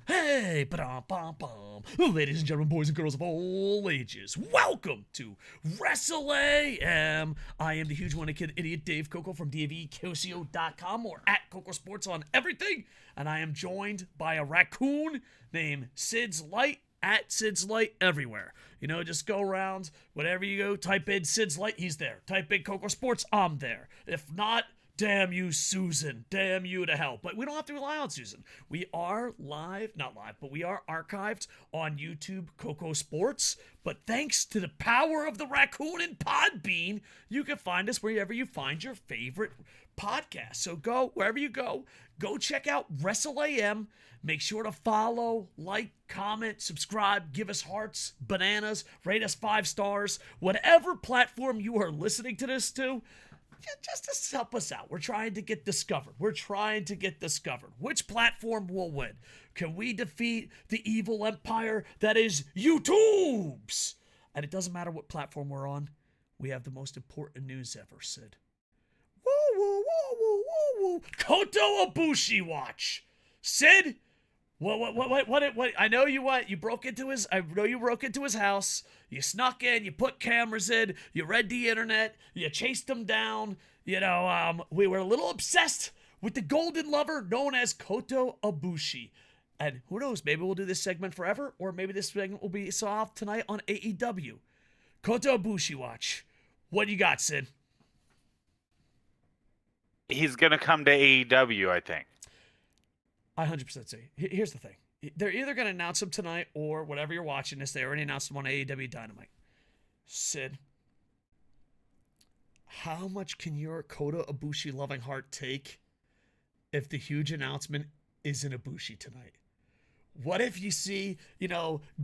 Hey, ladies and gentlemen, boys and girls of all ages, welcome to WrestleAM. I am the huge one kid idiot Dave Koco from DAVCocio.com or at Kocosports on everything, and I am joined by a raccoon named SidsLight at SidsLight everywhere. You know, just go around, whatever you go, type in SidsLight, he's there. Type in Kocosports, I'm there. If not, damn you, Susan. Damn you to hell. But we don't have to rely on Susan. We are not live, but we are archived on YouTube, Kocosports. But thanks to the power of the raccoon and Podbean, you can find us wherever you find your favorite podcast. So go, wherever you go check out WrestleAM. Make sure to follow, like, comment, subscribe, give us hearts, bananas, rate us 5 stars. Whatever platform you are listening to this to, just to help us out. We're trying to get discovered. Which platform will win? Can we defeat the evil empire that is YouTube's? And it doesn't matter what platform we're on. We have the most important news ever, Sid. Woo, woo, woo, woo, woo, woo. Kota Ibushi watch. Sid, what? I know you broke into his house. You snuck in, you put cameras in, you read the internet, you chased him down. You know, we were a little obsessed with the golden lover known as Kota Ibushi. And who knows, maybe we'll do this segment forever, or maybe this segment will be solved tonight on AEW. Kota Ibushi watch. What do you got, Sid? He's going to come to AEW, I think. I 100% say. Here's the thing. They're either going to announce him tonight or whatever you're watching this. They already announced him on AEW Dynamite. Sid, how much can your Kota Ibushi loving heart take if the huge announcement is in Ibushi tonight? What if you see,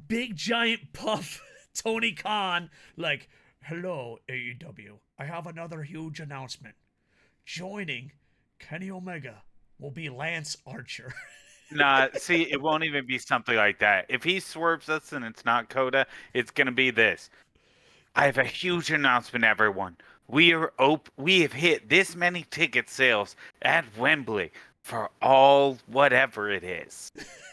big giant puff Tony Khan like, hello, AEW. I have another huge announcement. Joining Kenny Omega will be Lance Archer. Nah, see, it won't even be something like that. If he swerves us and it's not Kota, it's going to be this. I have a huge announcement, everyone. We have hit this many ticket sales at Wembley for all whatever it is.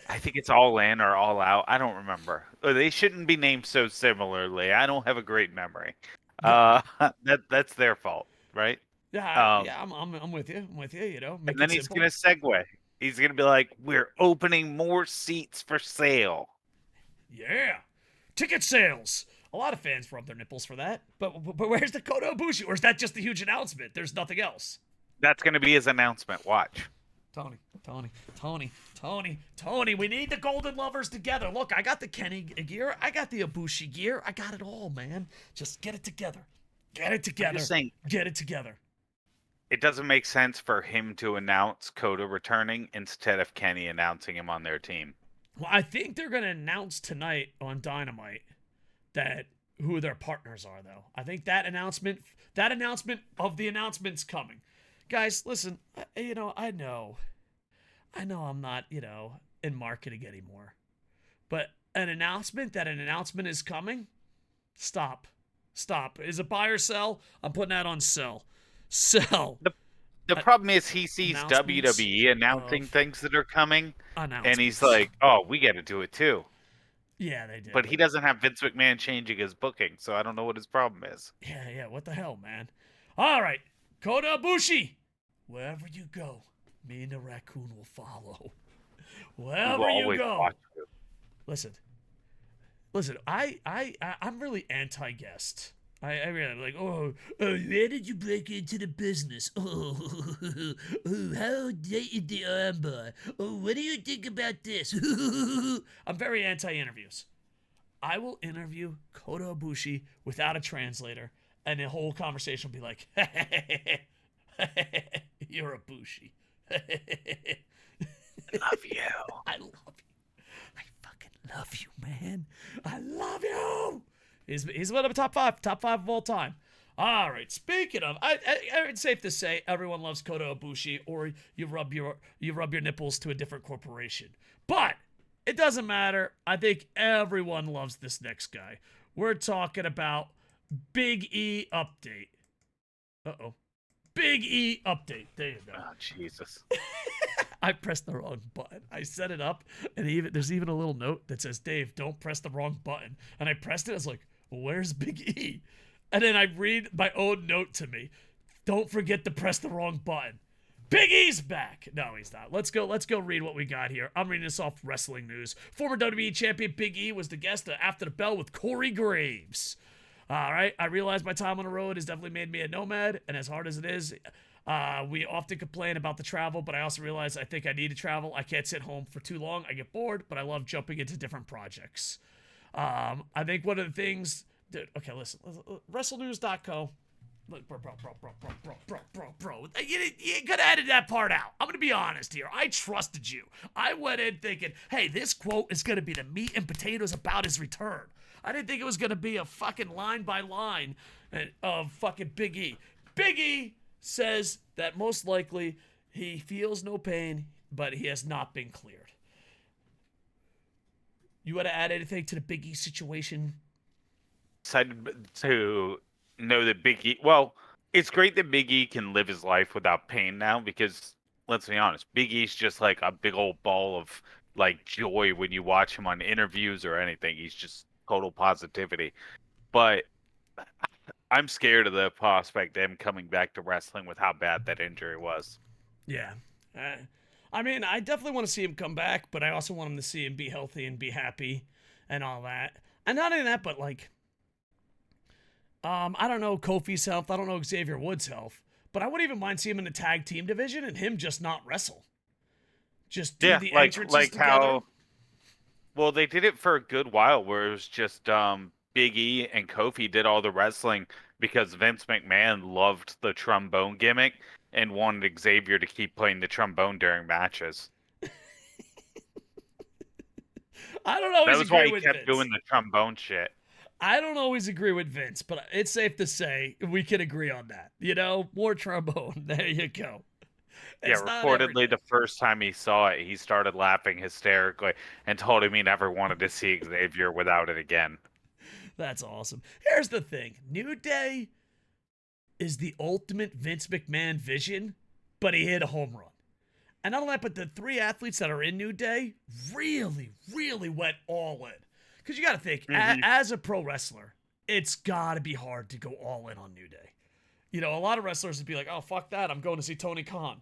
I think it's All In or All Out. I don't remember. They shouldn't be named so similarly. I don't have a great memory. That's their fault, right? Yeah, I'm with you. Make and then he's simple. going to segue. He's going to be like, we're opening more seats for sale. Yeah. Ticket sales. A lot of fans rub their nipples for that. But where's the Kota Ibushi? Or is that just a huge announcement? There's nothing else. That's going to be his announcement. Watch. Tony. We need the Golden Lovers together. Look, I got the Kenny gear. I got the Ibushi gear. I got it all, man. Just get it together. I'm just saying, get it together. It doesn't make sense for him to announce Kota returning instead of Kenny announcing him on their team. Well, I think they're going to announce tonight on Dynamite who their partners are, though. I think that announcement of the announcement's coming. Guys, listen, I know I'm not, in marketing anymore. But an announcement is coming? Stop. Is it buy or sell? I'm putting that on sell. Sell. The problem is he sees WWE announcing things that are coming, and he's like, oh, we got to do it too. Yeah, they did. But he doesn't have Vince McMahon changing his booking, so I don't know what his problem is. Yeah, what the hell, man? All right, Kota Ibushi, wherever you go, me and the raccoon will follow. Wherever you go. Listen, I'm really anti-guest. I really like, where did you break into the business? How dated the armbar? What do you think about this? I'm very anti-interviews. I will interview Kota Ibushi without a translator, and the whole conversation will be like, you're Ibushi. I love you. I love you. I fucking love you, man. I love you. He's one of the top five of all time. All right. Speaking of, it's safe to say everyone loves Kota Ibushi, or you rub your nipples to a different corporation. But it doesn't matter. I think everyone loves this next guy. We're talking about Big E update. Big E update. There you go. Oh, Jesus. I pressed the wrong button. I set it up, and there's even a little note that says, Dave, don't press the wrong button. And I pressed it. I was like, where's Big E? And then I read my own note to me. Don't forget to press the wrong button. Big E's back. No, he's not. Let's go read what we got here. I'm reading this off Wrestling News. Former WWE champion Big E was the guest After the Bell with Corey Graves. All right. I realize my time on the road has definitely made me a nomad, and as hard as it is, we often complain about the travel, but I also realize I think I need to travel. I can't sit home for too long. I get bored, but I love jumping into different projects. I think one of the things... Dude, okay, listen. WrestleNews.co. Bro. You could have edited that part out. I'm going to be honest here. I trusted you. I went in thinking, hey, this quote is going to be the meat and potatoes about his return. I didn't think it was going to be a fucking line by line of fucking Big E. Big E says that most likely he feels no pain, but he has not been cleared. You want to add anything to the Big E situation? Excited to know that Big E. Well, it's great that Big E can live his life without pain now, because let's be honest, Big E's just like a big old ball of like joy when you watch him on interviews or anything. He's just total positivity. But I'm scared of the prospect of him coming back to wrestling with how bad that injury was. Yeah. I mean, I definitely want to see him come back, but I also want him to see him be healthy and be happy and all that. And not only that, but like, I don't know Kofi's health. I don't know Xavier Woods' health. But I wouldn't even mind seeing him in the tag team division and him just not wrestle. Just do the entrances like together. how. Well, they did it for a good while, where it was just Big E and Kofi did all the wrestling because Vince McMahon loved the trombone gimmick and wanted Xavier to keep playing the trombone during matches. I don't always That was why agree he with kept Vince. doing the trombone shit. I don't always agree with Vince, but it's safe to say we can agree on that. You know, more trombone. There you go. It's Yeah, not every reportedly day. the first time he saw it, he started laughing hysterically and told him he never wanted to see Xavier without it again. That's awesome. Here's the thing. New Day is the ultimate Vince McMahon vision, but he hit a home run. And not only that, but the three athletes that are in New Day really, really went all in. Because you got to think, as a pro wrestler, it's got to be hard to go all in on New Day. You know, a lot of wrestlers would be like, oh, fuck that, I'm going to see Tony Khan.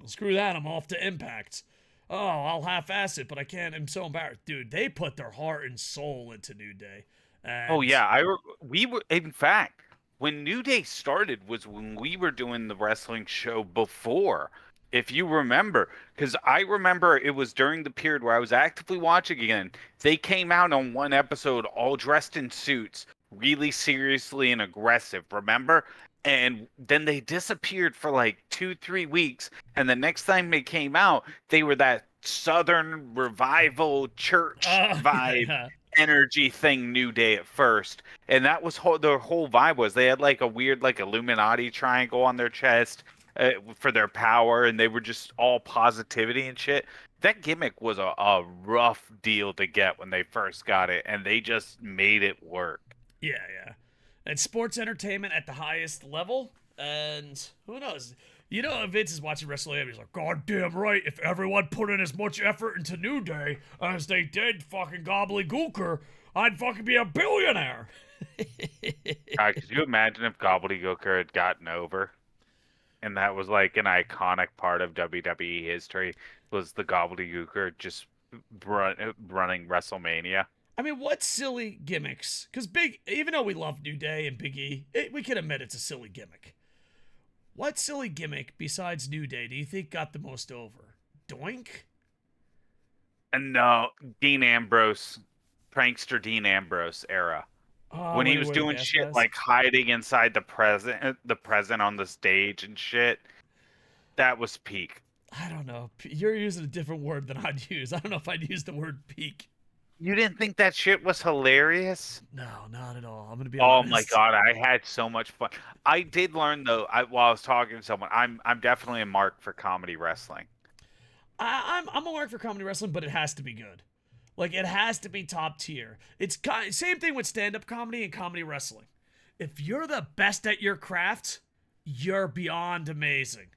Screw that, I'm off to Impact. Oh, I'll half-ass it, but I can't, I'm so embarrassed. Dude, they put their heart and soul into New Day. And Oh yeah, we were, in fact, when New Day started was when we were doing the wrestling show before. If you remember, because I remember it was during the period where I was actively watching again. They came out on one episode all dressed in suits, really seriously and aggressive, remember? And then they disappeared for like 2-3 weeks, and the next time they came out, they were that Southern revival church vibe yeah. energy thing. New Day at first, and that was their whole vibe. Was they had like a weird like Illuminati triangle on their chest for their power, and they were just all positivity and shit. That gimmick was a rough deal to get when they first got it, and they just made it work. Yeah. And sports entertainment at the highest level, and who knows? You know, if Vince is watching WrestleAM, he's like, God damn right, if everyone put in as much effort into New Day as they did fucking Gobbledygooker, I'd fucking be a billionaire. God, could you imagine if Gobbledygooker had gotten over? And that was like an iconic part of WWE history, was the Gobbledygooker just running WrestleMania. I mean, what silly gimmicks? Because even though we love New Day and Big E, we can admit it's a silly gimmick. What silly gimmick besides New Day do you think got the most over? Doink? And no, Dean Ambrose, prankster Dean Ambrose era. When he was doing shit like hiding inside the present on the stage and shit, that was peak. I don't know. You're using a different word than I'd use. I don't know if I'd use the word peak. You didn't think that shit was hilarious? No, not at all. I'm gonna be Oh honest. my god, I had so much fun. I did learn though, while I was talking to someone, I'm definitely a mark for comedy wrestling. I'm a mark for comedy wrestling, but it has to be good. Like, it has to be top tier. It's same thing with stand-up comedy and comedy wrestling. If you're the best at your craft, you're beyond amazing.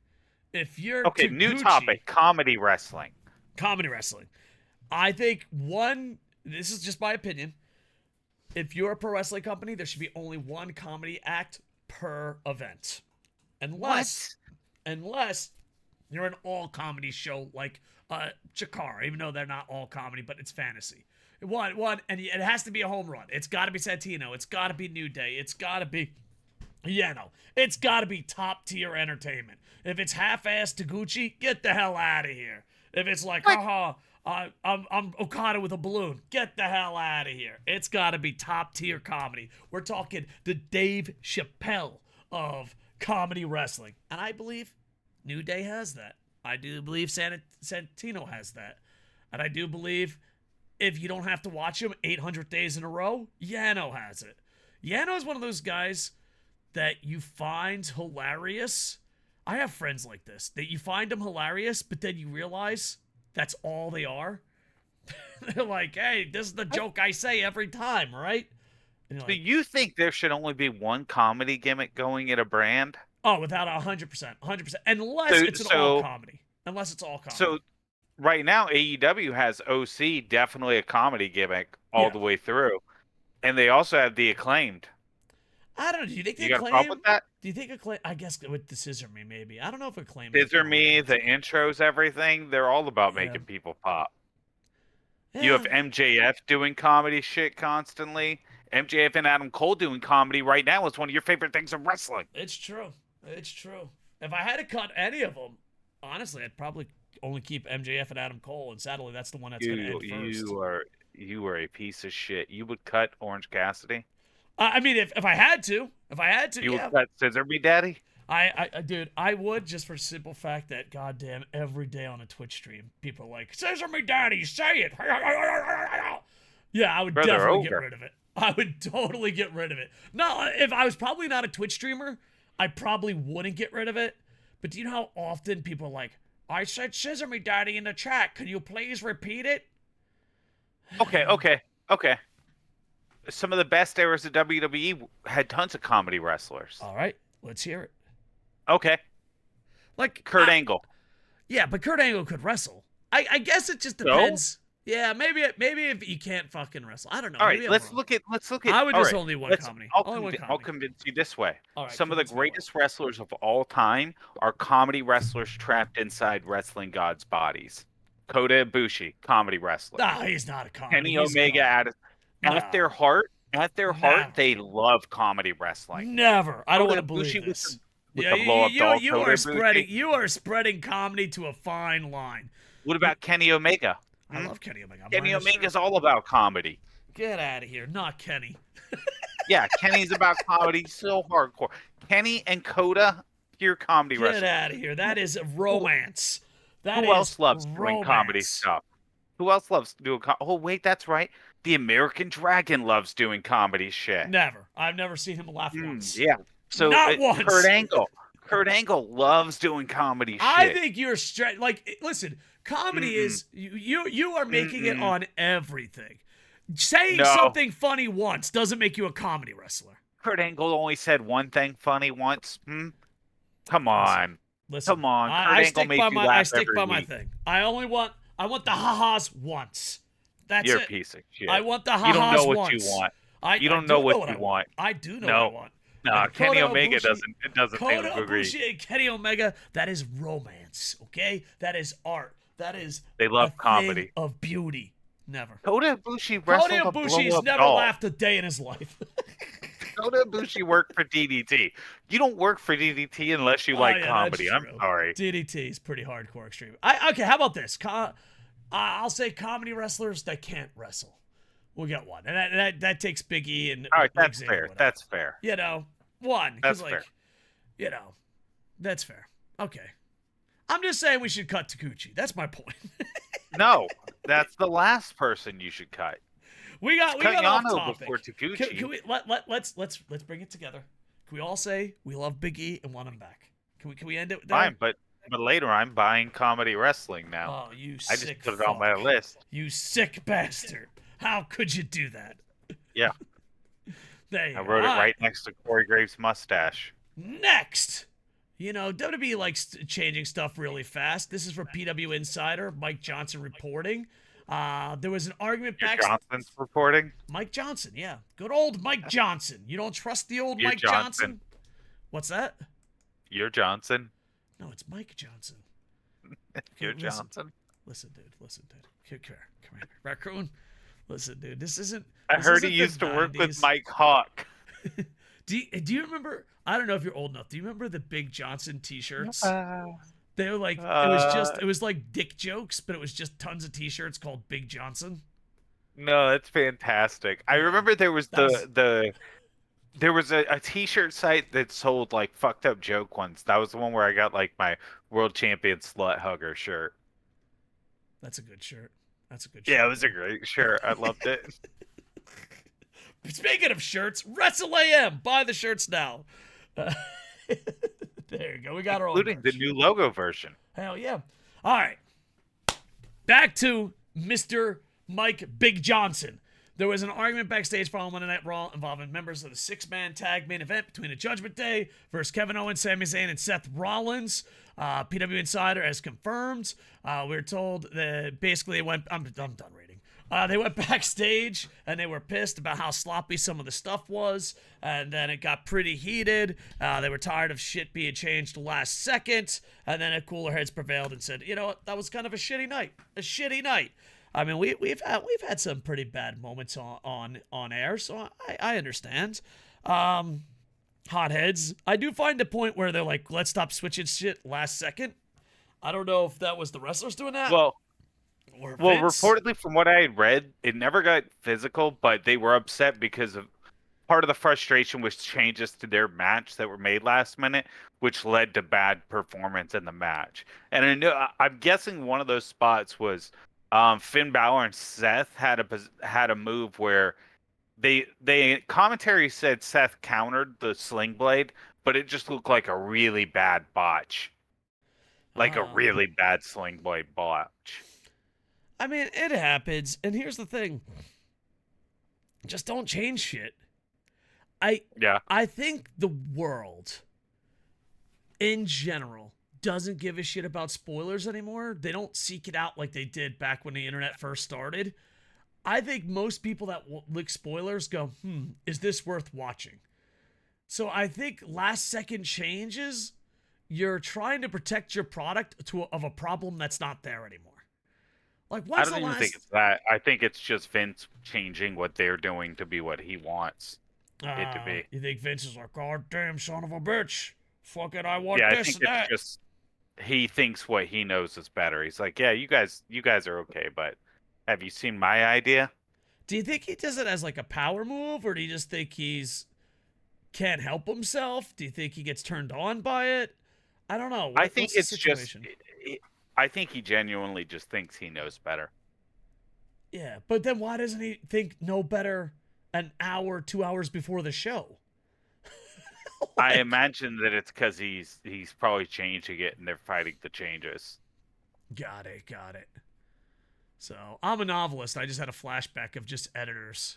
If you're Okay, new topic: comedy wrestling. Comedy wrestling. I think this is just my opinion. If you're a pro wrestling company, there should be only one comedy act per event. Unless you're an all comedy show like Chikara, even though they're not all comedy, but it's fantasy. And it has to be a home run. It's got to be Santino. It's got to be New Day. It's got to be, it's got to be top tier entertainment. If it's half-assed Taguchi, get the hell out of here. If it's like, I'm Okada with a balloon, get the hell out of here. It's got to be top tier comedy. We're talking the Dave Chappelle of comedy wrestling, and I believe New Day has that. I do believe Santino has that. And I do believe if you don't have to watch him 800 days in a row, Yano has it. Yano is one of those guys that you find hilarious. I have friends like this, that you find them hilarious, but then you realize that's all they are. They're like, hey, this is the joke I say every time, right? So you think there should only be one comedy gimmick going at a brand? Oh, without 100%. Unless it's all comedy. So right now, AEW has OC, definitely a comedy gimmick all the way through. And they also have the Acclaimed. I don't know. Do you think you got a problem with that? Do you think Acclaim? I guess with the Scissor Me, maybe. I don't know if Acclaim. Scissor Me, the intros, everything. They're all about making people pop. Yeah. You have MJF doing comedy shit constantly. MJF and Adam Cole doing comedy right now is one of your favorite things in wrestling. It's true. If I had to cut any of them, honestly, I'd probably only keep MJF and Adam Cole, and sadly, that's the one that's going to end first. You are a piece of shit. You would cut Orange Cassidy? I mean, if I had to, you would cut Scissor Me Daddy? Dude, I would, just for the simple fact that, goddamn, every day on a Twitch stream, people are like, Scissor Me Daddy, say it. Yeah, I would definitely get rid of it. I would totally get rid of it. No, if I was probably not a Twitch streamer, I probably wouldn't get rid of it. But do you know how often people are like, I said Scissor Me Daddy in the chat. Can you please repeat it? Okay. Some of the best eras of WWE had tons of comedy wrestlers. All right, let's hear it. Okay. Like Kurt Angle. Yeah, but Kurt Angle could wrestle. I guess it just depends. So? Yeah, maybe if you can't fucking wrestle. I don't know. All right, let's look at. I would just only one comedy. I'll convince you this way. All right, some of the greatest wrestlers of all time are comedy wrestlers trapped inside wrestling gods' bodies. Kota Ibushi, comedy wrestler. Nah, he's not a comedy. Kenny Omega at their heart, they love comedy wrestling. Never. I don't want to believe this. You are spreading comedy to a fine line. What about Kenny Omega? I love Kenny Omega. Kenny Omega's all about comedy. Get out of here. Not Kenny. Yeah, Kenny's about comedy so hardcore. Kenny and Kota, pure comedy wrestling. Get out of here. That is romance. Who else loves doing comedy stuff? Who else loves doing Oh, wait, that's right. The American Dragon loves doing comedy shit. Never. I've never seen him laugh once. Yeah. So not once. Kurt Angle loves doing comedy shit. I think you're straight. Like, listen, comedy is you are making it on everything. Saying something funny once doesn't make you a comedy wrestler. Kurt Angle only said one thing funny once. Come on. Listen, come on. I stick by my thing. I want the ha-has once. That's You're it. a piece of shit. I want the ha-has once. You don't know what you want. You don't know what you want. I do know what I want. No, Kenny Omega doesn't Kota Ibushi and Kenny Omega, that is romance, okay? That is art. That is they love comedy. Thing of beauty. Never. Kota Ibushi's never laughed a day in his life. Kota Ibushi worked for DDT. You don't work for DDT unless you like comedy. I'm sorry. DDT is pretty hardcore extreme. Okay, how about this? I'll say comedy wrestlers that can't wrestle. We'll get one, and that takes Big E and. All right, that's fair. That's fair. You know, one. That's fair. You know, that's fair. Okay, I'm just saying we should cut Taguchi. That's my point. No, that's the last person you should cut. We got Yano before Taguchi. Can we let's bring it together. Can we all say we love Big E and want him back? Can we end it there? Fine, but later I'm buying comedy wrestling now. Oh, you I sick just put it on my list. You sick bastard. How could you do that? Yeah. I wrote it right next to Corey Graves' mustache. Next, WWE likes changing stuff really fast. This is for PW Insider, Mike Johnson reporting. There was an argument Your back. Johnson's reporting. Mike Johnson, yeah. Good old Mike Johnson. You don't trust the old Your Mike Johnson. Johnson? What's that? Your Johnson. No, it's Mike Johnson. Your listen. Johnson. Listen, dude. Come here. Raccoon. Listen, dude. This isn't. I This heard isn't he the used to work 90s. with Mike Hawk. Do you remember? I don't know if you're old enough. Do you remember the Big Johnson T-shirts? They were like it was like dick jokes, but it was just tons of T-shirts called Big Johnson. No, that's fantastic. I remember there was there was a T-shirt site that sold like fucked up joke ones. That was the one where I got like my world champion slut hugger shirt. That's a good shirt. Yeah, it was a great shirt. I loved it. Speaking of shirts, WrestleAM. Buy the shirts now. There you go. We got our own Including the new logo version. Hell yeah. All right. Back to Mr. Mike Big Johnson. There was an argument backstage following Monday Night Raw involving members of the six-man tag main event between the Judgment Day versus Kevin Owens, Sami Zayn, and Seth Rollins. PW Insider has confirmed. We were told that basically it went. I'm done reading. They went backstage and they were pissed about how sloppy some of the stuff was, and then it got pretty heated. They were tired of shit being changed last second, and then cooler heads prevailed and said, "You know what? That was kind of a shitty night. I mean, we've had some pretty bad moments on air, so I understand. Hotheads. I do find a point where they're like, let's stop switching shit last second. I don't know if that was the wrestlers doing that. Well, Vince. reportedly from what I had read, it never got physical, but they were upset because of part of the frustration was changes to their match that were made last minute, which led to bad performance in the match. And I'm guessing one of those spots was Finn Balor and Seth had a move where they commentary said Seth countered the sling blade, but it just looked like a really bad botch. Like a really bad sling blade botch. I mean, it happens, and here's the thing. Just don't change shit. I think the world, in general, doesn't give a shit about spoilers anymore. They don't seek it out like they did back when the internet first started. I think most people that lick spoilers go, is this worth watching? So I think last second changes, you're trying to protect your product of a problem that's not there anymore. Like, I don't even think it's that. I think it's just Vince changing what they're doing to be what he wants it to be. You think Vince is like, God damn son of a bitch. Fuck it, I want Yeah, I this think and that. it's just he thinks what he knows is better. He's like, yeah, you guys are okay, but have you seen my idea? Do you think he does it as like a power move, or do you just think he's can't help himself? Do you think he gets turned on by it? I don't know. I think what's the it's just. situation? I think he genuinely just thinks he knows better. Yeah, but then why doesn't he think no better an hour, 2 hours before the show? I imagine that it's because he's probably changing it and they're fighting the changes. Got it. So I'm a novelist. I just had a flashback of just editors.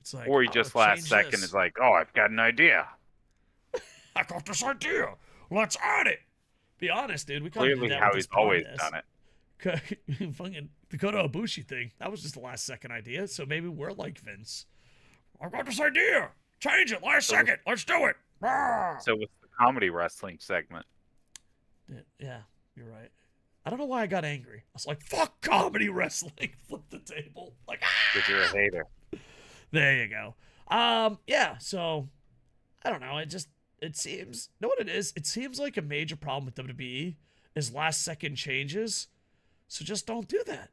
It's like, or he just last second is like, oh, I've got an idea. I got this idea. Let's add it. Be honest, dude. We clearly that how he's always done it. Fucking the Kota Ibushi thing. That was just a last second idea. So maybe we're like Vince. I got this idea. Change it last second. Let's do it. So what's the comedy wrestling segment? Yeah, you're right. I don't know why I got angry. I was like, fuck comedy wrestling. Flip the table. Like, because you're a hater. There you go. Yeah, so I don't know. It seems, know what it is? It seems like a major problem with WWE is last second changes. So just don't do that.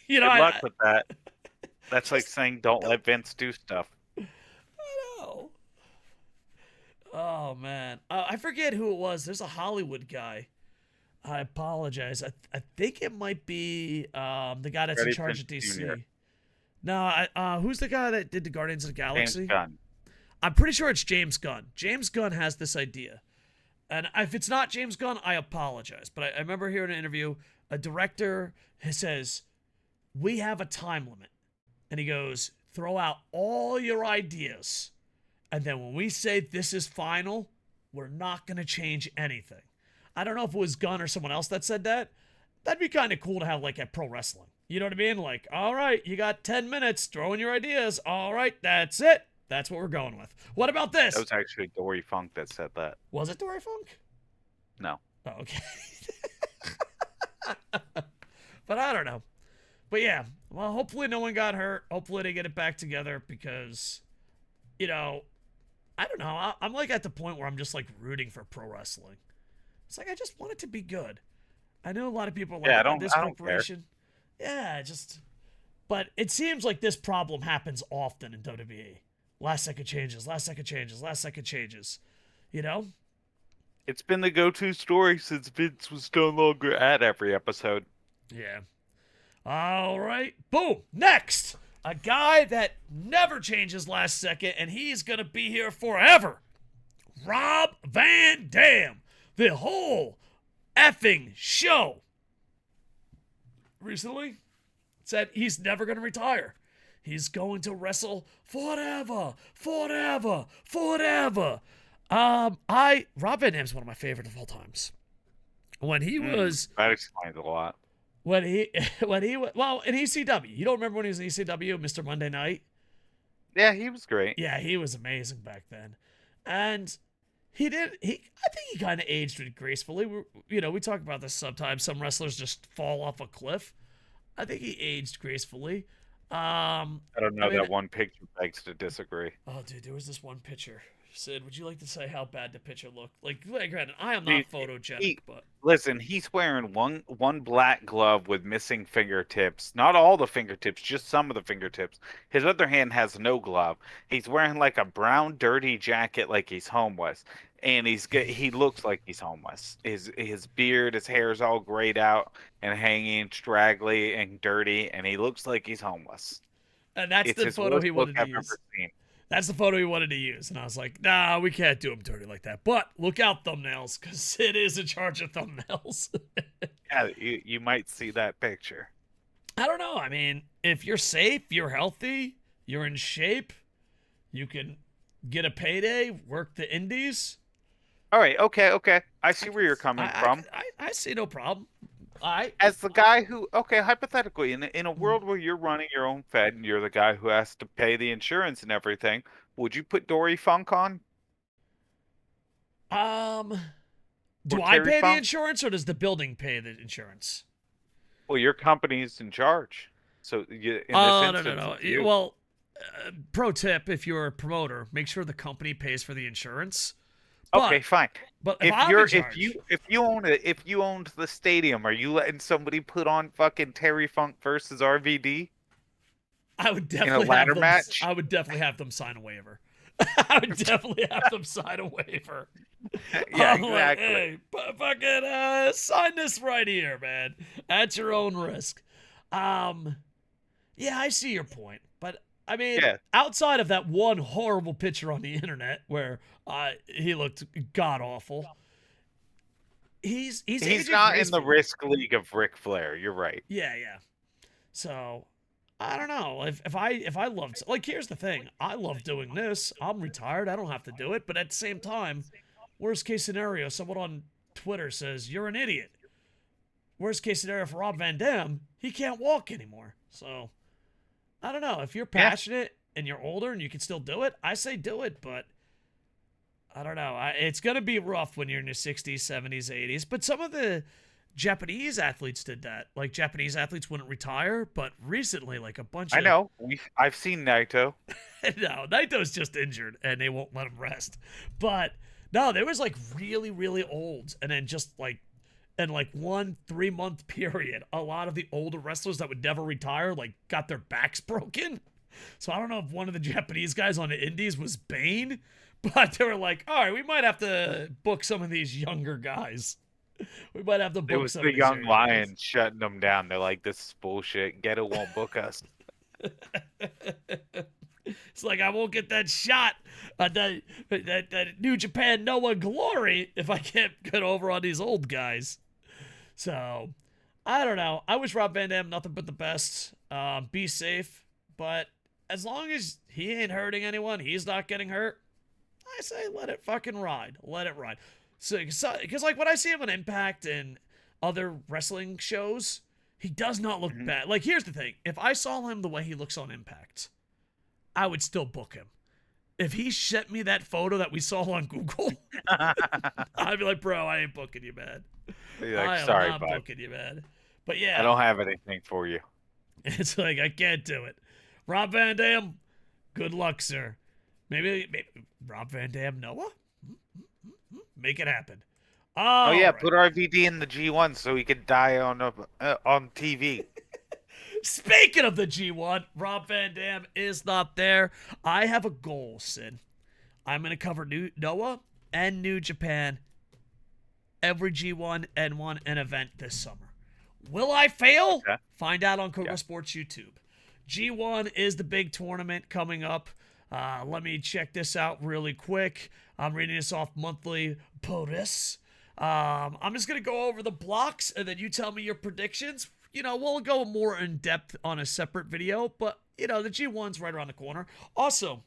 Good luck with that. That's like saying don't let Vince do stuff. I know. Oh, man. I forget who it was. There's a Hollywood guy. I apologize. I think it might be the guy that's in charge of DC. Jr. No, who's the guy that did the Guardians of the Galaxy? James Gunn. I'm pretty sure it's James Gunn. James Gunn has this idea. And if it's not James Gunn, I apologize. But I remember hearing an interview, a director says, we have a time limit. And he goes, throw out all your ideas. And then when we say this is final, we're not going to change anything. I don't know if it was Gunn or someone else that said that. That'd be kind of cool to have like at pro wrestling. You know what I mean? Like, all right, you got 10 minutes, throw in your ideas. All right, that's it. That's what we're going with. What about this? That was actually Dory Funk that said that. Was it Dory Funk? No. Oh, okay. But I don't know. But yeah, well, hopefully no one got hurt. Hopefully they get it back together because, you know, I don't know. I'm like at the point where I'm just like rooting for pro wrestling. It's like I just want it to be good. I know a lot of people are like, Yeah, this I don't corporation. Yeah, just. But it seems like this problem happens often in WWE. Last second changes, last second changes, last second changes. You know? It's been the go-to story since Vince was no longer at every episode. Yeah. All right. Boom. Next. A guy that never changes last second, and he's going to be here forever. Rob Van Dam. The whole effing show recently said he's never going to retire. He's going to wrestle forever, forever, forever. Rob Van Dam's one of my favorites of all times. When he was that explains a lot. When he well in ECW. You don't remember when he was in ECW, Mr. Monday Night? Yeah, he was great. Yeah, he was amazing back then. And I think he kind of aged gracefully. We talk about this sometimes. Some wrestlers just fall off a cliff. I think he aged gracefully. I don't know. That one picture begs to disagree. Oh, dude, there was this one picture. Sid, would you like to say how bad the picture looked? Like granted, I am not photogenic, but listen, he's wearing one black glove with missing fingertips. Not all the fingertips, just some of the fingertips. His other hand has no glove. He's wearing like a brown, dirty jacket, like he's homeless, and he looks like he's homeless. His beard, his hair is all grayed out and hanging, straggly and dirty, and he looks like he's homeless. And that's the photo he wanted to use. That's the photo he wanted to use. And I was like, nah, we can't do him dirty like that. But look out, thumbnails, because Sid is in charge of thumbnails. Yeah, you might see that picture. I don't know. I mean, if you're safe, you're healthy, you're in shape, you can get a payday, work the indies. All right, okay. I see where you're coming from. I see no problem. As the guy who, hypothetically, in a world where you're running your own Fed and you're the guy who has to pay the insurance and everything, would you put Dory Funk on? Do I pay the insurance or does the building pay the insurance? Well, your company's in charge. So in this instance, no. Well, pro tip: if you're a promoter, make sure the company pays for the insurance. Okay, fine. But if you owned the stadium, are you letting somebody put on fucking Terry Funk versus RVD? I would definitely in a ladder match. I would definitely have them sign a waiver. I would definitely have them sign a waiver. Yeah, exactly. Like, hey, fucking sign this right here, man, at your own risk. Yeah, I see your point, but I mean, outside of that one horrible picture on the internet where he looked god awful, he's not in the risk league of Ric Flair. You're right. Yeah. So I don't know if I loved, like, here's the thing: I love doing this. I'm retired. I don't have to do it. But at the same time, worst case scenario, someone on Twitter says you're an idiot. Worst case scenario for Rob Van Dam, he can't walk anymore. So I don't know. If you're passionate and you're older and you can still do it, I say do it. But I don't know. It's going to be rough when you're in your 60s, 70s, 80s. But some of the Japanese athletes did that. Like, Japanese athletes wouldn't retire, but recently, like, a bunch of... I know. I've seen Naito. No, Naito's just injured, and they won't let him rest. But, no, there was, like, really, really old. And then just, like, in, like, 1 3-month period, a lot of the older wrestlers that would never retire, like, got their backs broken. So I don't know if one of the Japanese guys on the indies was Bane, but they were like, all right, we might have to book some of these younger guys. We might have to book. It was the young lions shutting them down. They're like, "This is bullshit. Geto won't book us." It's like, I won't get that shot at that New Japan Noah glory if I can't get over on these old guys. So I don't know. I wish Rob Van Dam nothing but the best. Be safe, but as long as he ain't hurting anyone, he's not getting hurt. I say let it fucking ride. Let it ride. So, because like when I see him on Impact and other wrestling shows, he does not look bad. Like, here's the thing. If I saw him the way he looks on Impact, I would still book him. If he sent me that photo that we saw on Google, I'd be like, bro, I ain't booking you, man. Like, I am sorry, not bud. booking you, man. But yeah. I don't have anything for you. It's like, I can't do it. Rob Van Dam, good luck, sir. Maybe Rob Van Dam, Noah? Make it happen. Oh yeah, Right. put RVD in the G1 so he could die on TV. Speaking of the G1, Rob Van Dam is not there. I have a goal, Sid. I'm going to cover Noah and New Japan every G1 N1 and event this summer. Will I fail? Okay. Find out on Kocosports YouTube. G1 is the big tournament coming up. Let me check this out really quick. I'm reading this off Monthly Polis. I'm just going to go over the blocks, and then you tell me your predictions. You know, we'll go more in depth on a separate video, but, you know, the G1's right around the corner. Also,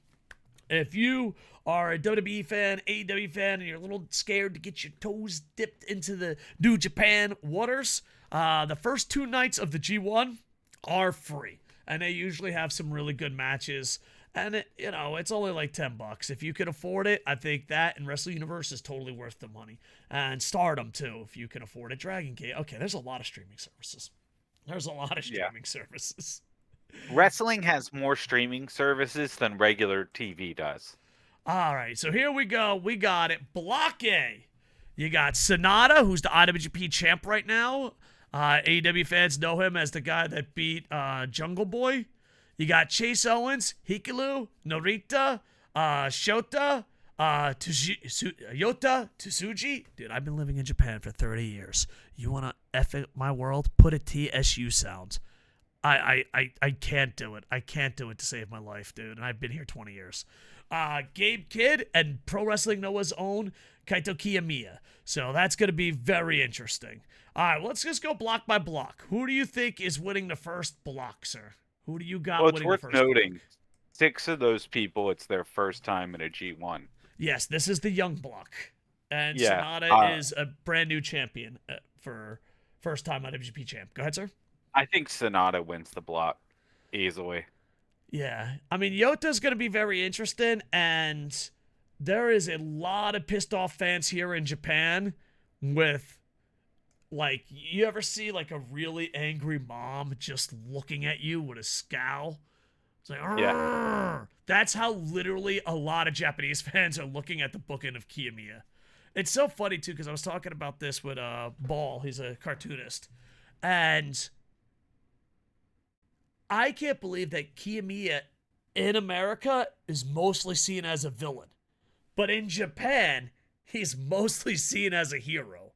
if you are a WWE fan, AEW fan, and you're a little scared to get your toes dipped into the New Japan waters, the first 2 nights of the G1 are free, and they usually have some really good matches. And it's only like $10. If you can afford it, I think that and Wrestle Universe is totally worth the money. And Stardom too, if you can afford it. Dragon Gate. Okay, there's a lot of streaming services. Services. Wrestling has more streaming services than regular TV does. All right, so here we go. We got it. Block A. You got Sonata, who's the IWGP champ right now. AEW fans know him as the guy that beat Jungle Boy. You got Chase Owens, Hikaru, Narita, Shota, Yota, Tsuji. Dude, I've been living in Japan for 30 years. You want to F it my world? Put a TSU sound. I can't do it. I can't do it to save my life, dude. And I've been here 20 years. Gabe Kidd and Pro Wrestling Noah's own Kaito Kiyomiya. So that's going to be very interesting. All right, well, let's just go block by block. Who do you think is winning the first block, sir? Who do you got winning the first block? Well, it's worth noting, 6 of those people, it's their first time in a G1. Yes, this is the young block. And Sonata is a brand new champion for first time IWGP champ. Go ahead, sir. I think Sonata wins the block easily. Yeah. I mean, Yota's going to be very interesting, and there is a lot of pissed off fans here in Japan with, like, you ever see, like, a really angry mom just looking at you with a scowl? It's like, yeah. That's how literally a lot of Japanese fans are looking at the booking of Kiyomiya. It's so funny, too, because I was talking about this with Ball. He's a cartoonist. And I can't believe that Kiyomiya in America is mostly seen as a villain. But in Japan, he's mostly seen as a hero.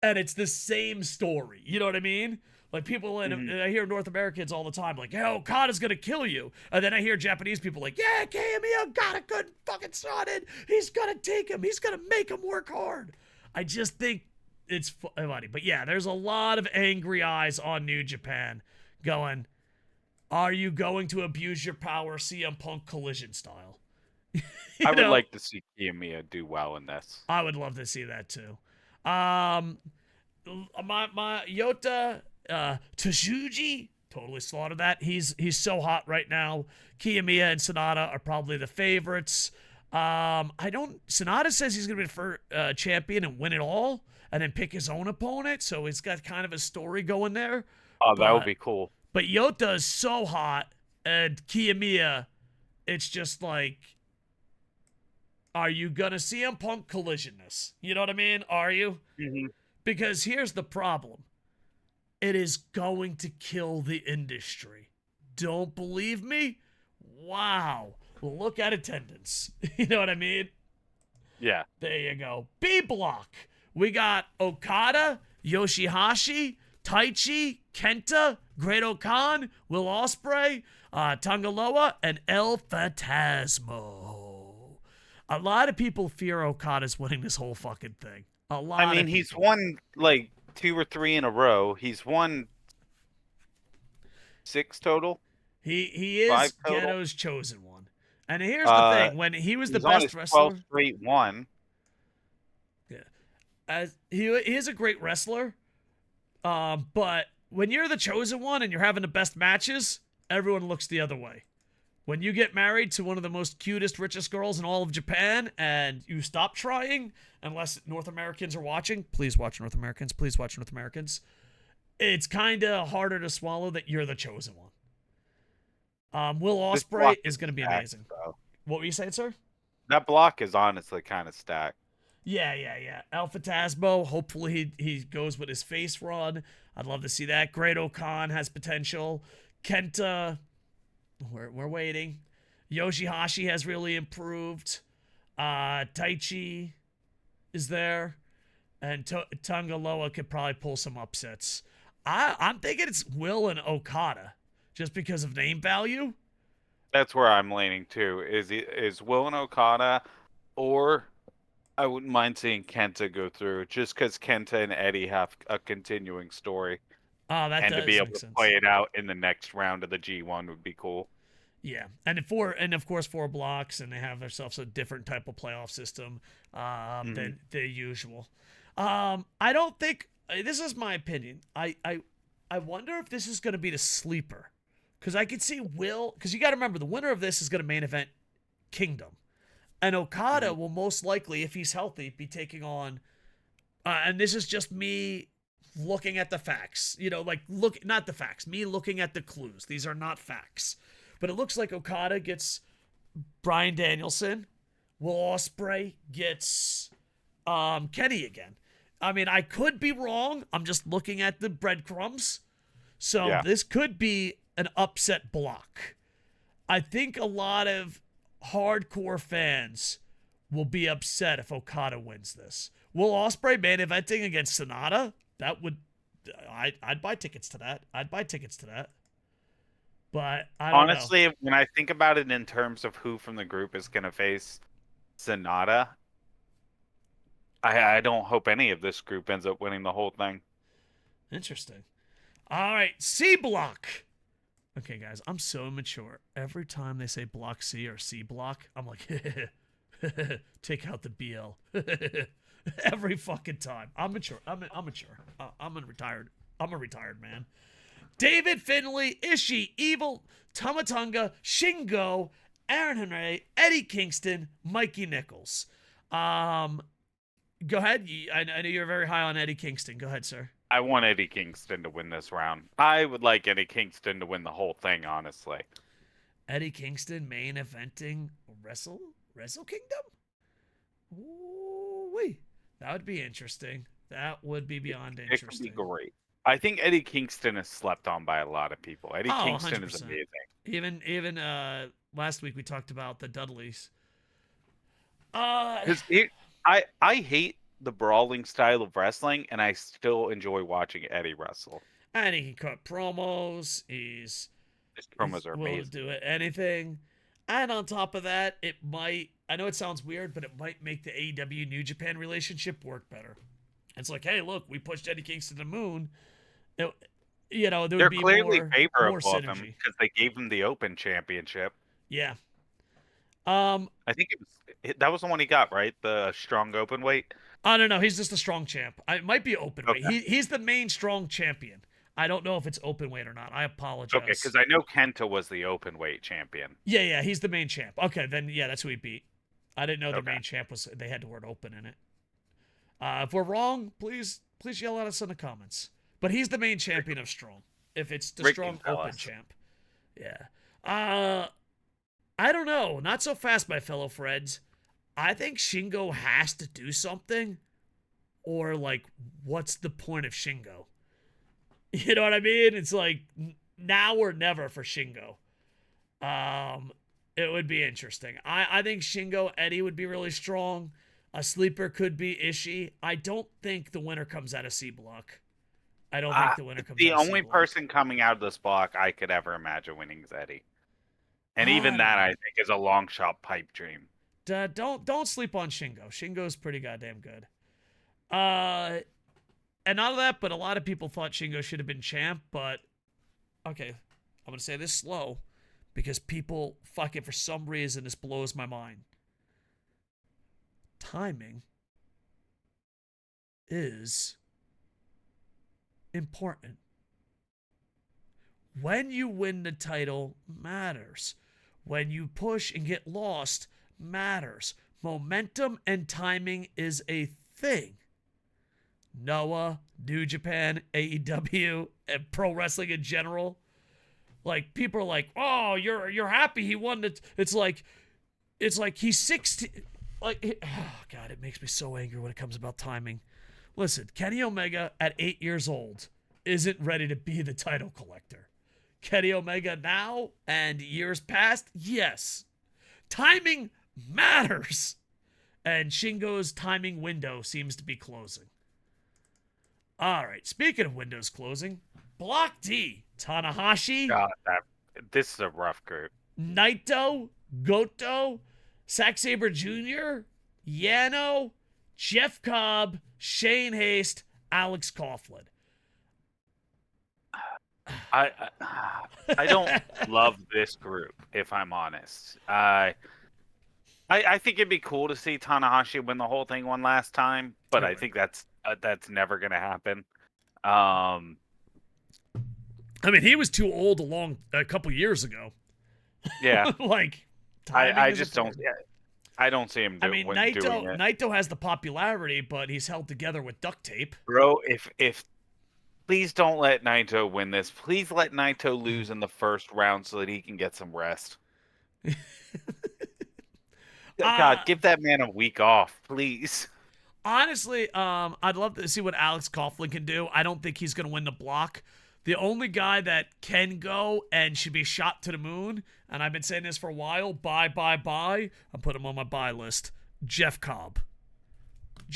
And it's the same story. You know what I mean? Like, people I hear North Americans all the time, like, yo, Okada's gonna kill you. And then I hear Japanese people like, yeah, Kiyomiya got a good fucking shot in. He's gonna take him. He's gonna make him work hard. I just think it's funny. But yeah, there's a lot of angry eyes on New Japan going, are you going to abuse your power CM Punk Collision style? I would like to see Kiyomiya do well in this. I would love to see that too. My Yota Tsuji totally slaughtered that. He's so hot right now. Kiyomiya and Sonata are probably the favorites. Sonata says he's gonna be the first champion and win it all, and then pick his own opponent. So he's got kind of a story going there. Oh, that would be cool. But Yota is so hot, and Kiyomiya, it's just like, are you gonna CM Punk Collision this? You know what I mean? Are you? Mm-hmm. Because here's the problem. It is going to kill the industry. Don't believe me? Wow. Look at attendance. You know what I mean? Yeah. There you go. B block. We got Okada, Yoshihashi, Taichi, Kenta, Great Khan, Will Ospreay, Tangaloa, and El Phantasmo. A lot of people fear Okada's winning this whole fucking thing. He's won like 2 or 3 in a row. He's won 6 total. He is Ghetto's chosen one. And here's the thing: when he was the He's on best his wrestler, 12th straight one. yeah, as he is a great wrestler. But when you're the chosen one and you're having the best matches, everyone looks the other way. When you get married to one of the most cutest, richest girls in all of Japan and you stop trying, unless North Americans are watching, please watch North Americans, please watch North Americans, it's kind of harder to swallow that you're the chosen one. Will This Ospreay block is going to be stacked, amazing. bro. What were you saying, sir? That block is honestly kind of stacked. Yeah. Alpha Tasmo, hopefully he goes with his face run. I'd love to see that. Great Okan has potential. Kenta, we're waiting. Yoshihashi has really improved. Taichi is there. And Tangaloa could probably pull some upsets. I'm thinking it's Will and Okada, just because of name value. That's where I'm leaning too. Is Will and Okada, or I wouldn't mind seeing Kenta go through, just because Kenta and Eddie have a continuing story, Oh, that and to does be able make to sense. play it out in the next round of the G1 would be cool. Yeah, and of course 4 blocks, and they have themselves a different type of playoff system than the usual. I don't think this is my opinion. I wonder if this is going to be the sleeper, because I could see Will. Because you got to remember, the winner of this is going to main event Kingdom, and Okada will most likely, if he's healthy, be taking on. And this is just me looking at the facts. Not the facts. Me looking at the clues. These are not facts. But it looks like Okada gets Bryan Danielson. Will Ospreay gets Kenny again. I mean, I could be wrong. I'm just looking at the breadcrumbs. So this could be an upset block. I think a lot of hardcore fans will be upset if Okada wins this. Will Ospreay main eventing against Sonata? That would... I'd buy tickets to that. But I don't know. Honestly, when I think about it in terms of who from the group is going to face Sonata, I don't hope any of this group ends up winning the whole thing. Interesting. All right, C block. Okay, guys, I'm so immature. Every time they say block C or C block, I'm like, take out the BL. Every fucking time. I'm mature. I'm mature. I'm a retired man. David Finlay, Ishii, Evil, Tamatonga, Shingo, Aaron Henry, Eddie Kingston, Mikey Nichols. Go ahead. I know you're very high on Eddie Kingston. Go ahead, sir. I want Eddie Kingston to win this round. I would like Eddie Kingston to win the whole thing, honestly. Eddie Kingston main eventing Wrestle Kingdom? Ooh, that would be interesting. That would be beyond interesting. It could be great. I think Eddie Kingston is slept on by a lot of people. Eddie Kingston 100%. is amazing. Even last week we talked about the Dudleys. I hate the brawling style of wrestling, and I still enjoy watching Eddie wrestle. And he can cut promos. His promos are amazing. Will do anything. And on top of that, it might... I know it sounds weird, but it might make the AEW New Japan relationship work better. It's like, hey, look, we pushed Eddie Kingston to the moon. There would They're be clearly more favorable of him synergy. because they gave him the Open Championship. Yeah. I think that was the one he got, right? The strong open weight. I don't know. He's just a strong champ. It might be open weight. Okay. He's the main strong champion. I don't know if it's open weight or not. I apologize. Okay, because I know Kenta was the open weight champion. Yeah, he's the main champ. Okay, then yeah, that's who he beat. I didn't know the main champ was. They had the word open in it. If we're wrong, please yell at us in the comments. But he's the main champion of Strong. If it's the Strong Open champ. Yeah. I don't know. Not so fast, my fellow Freds. I think Shingo has to do something. Or, like, what's the point of Shingo? You know what I mean? It's like, now or never for Shingo. It would be interesting. I think Shingo Eddie would be really strong. A sleeper could be Ishii. I don't think the winner comes out of C block. I don't think the winner comes out of C block. The only person coming out of this block I could ever imagine winning is Eddie. And even that, I think, is a long shot pipe dream. Don't sleep on Shingo. Shingo's pretty goddamn good. And not that, but a lot of people thought Shingo should have been champ, but okay, I'm going to say this slow because people fucking, for some reason, this blows my mind. Timing is important. When you win the title matters. When you push and get lost matters. Momentum and timing is a thing. Noah, New Japan, AEW, and pro wrestling in general. Like, people are like, "Oh, you're happy he won it." It's like he's 16. Like, oh God, it makes me so angry when it comes about timing. Listen, Kenny Omega at 8 years old isn't ready to be the title collector. Kenny Omega now and years past, yes. Timing matters. And Shingo's timing window seems to be closing. All right, speaking of windows closing, Block D, Tanahashi, God, this is a rough group. Naito, Goto, Zack Sabre Jr., Yano, Jeff Cobb, Shane Haste, Alex Coughlin. I don't love this group, if I'm honest. I think it'd be cool to see Tanahashi win the whole thing one last time, but I think that's never gonna happen. I mean, he was too old a couple years ago. Yeah, like I just don't. I don't see him doing it. Naito has the popularity, but he's held together with duct tape. Bro, if please don't let Naito win this. Please let Naito lose in the first round so that he can get some rest. God, give that man a week off, please. Honestly, I'd love to see what Alex Coughlin can do. I don't think he's going to win the block. The only guy that can go and should be shot to the moon, and I've been saying this for a while, bye. I'm putting him on my buy list. Jeff Cobb.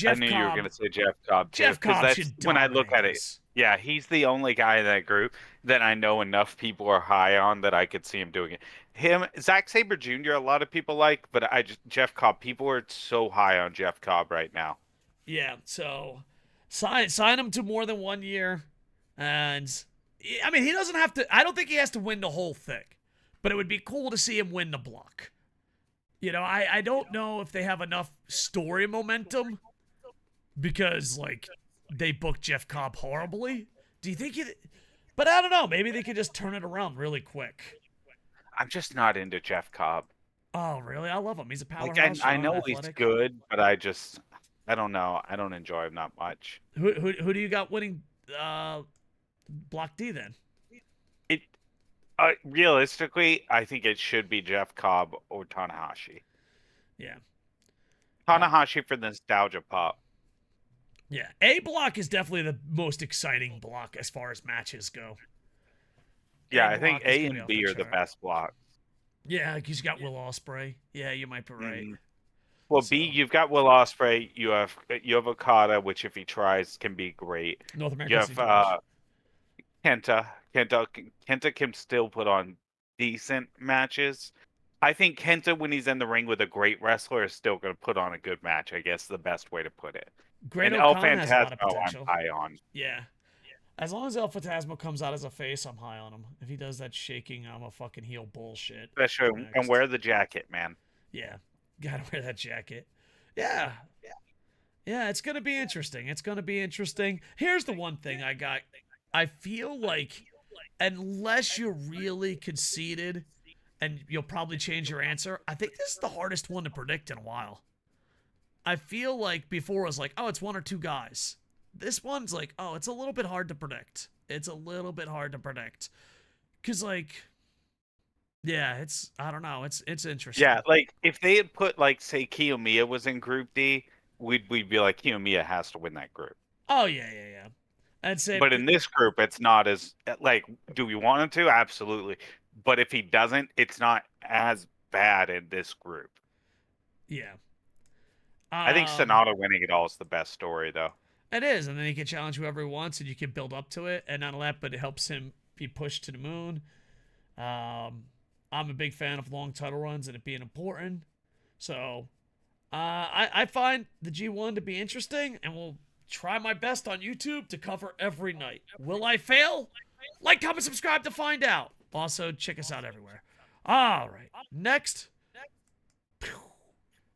I knew you were going to say Jeff Cobb, too. Jeff Cobb should when I look at it, yeah, he's the only guy in that group that I know enough people are high on that I could see him doing it. Him, Zack Sabre Jr., a lot of people like, but Jeff Cobb, people are so high on Jeff Cobb right now. Yeah, so sign him to more than 1 year. And, I mean, he doesn't have to, I don't think he has to win the whole thing. But it would be cool to see him win the block. You know, I don't know if they have enough story momentum because, like, they booked Jeff Cobb horribly. Do you think but I don't know. Maybe they could just turn it around really quick. I'm just not into Jeff Cobb. Oh, really? I love him. He's a powerhouse. Like, I know he's good, but I don't know. I don't enjoy him that much. Who do you got winning Block D then? Realistically, I think it should be Jeff Cobb or Tanahashi. Yeah. Tanahashi for the nostalgia pop. Yeah. A block is definitely the most exciting block as far as matches go. Yeah, I think A and B are the best blocks. Yeah, because you got Will Ospreay. Yeah, you might be right. Mm-hmm. Well, B, you've got Will Ospreay. You have Okada, which if he tries can be great. North American. You have Kenta. Kenta can still put on decent matches. I think Kenta, when he's in the ring with a great wrestler, is still going to put on a good match. I guess the best way to put it. Great O'Connor has a lot of potential. I'm high on. Yeah. As long as El Phantasmo comes out as a face, I'm high on him. If he does that shaking, I'm a fucking heel bullshit. Especially, and wear the jacket, man. Yeah. Gotta wear that jacket. Yeah. It's gonna be interesting. Here's the one thing I got. I feel like unless you're really conceited, and you'll probably change your answer, I think this is the hardest one to predict in a while. I feel like before it was like, oh, it's one or two guys. This one's like, oh, it's a little bit hard to predict. Because, like, yeah, I don't know. It's interesting. Yeah, like, if they had put, like, say, Kiyomiya was in Group D, we'd be like, Kiyomiya has to win that group. Oh, yeah. I'd say, but in this group, it's not as, like, do we want him to? Absolutely. But if he doesn't, it's not as bad in this group. Yeah. I think Sonata winning it all is the best story, though. It is, and then he can challenge whoever he wants, and you can build up to it, and not only that, but it helps him be pushed to the moon. I'm a big fan of long title runs and it being important. So, I find the G1 to be interesting, and will try my best on YouTube to cover every night. Will I fail? Like, comment, subscribe to find out. Also, check us out everywhere. All right. Next,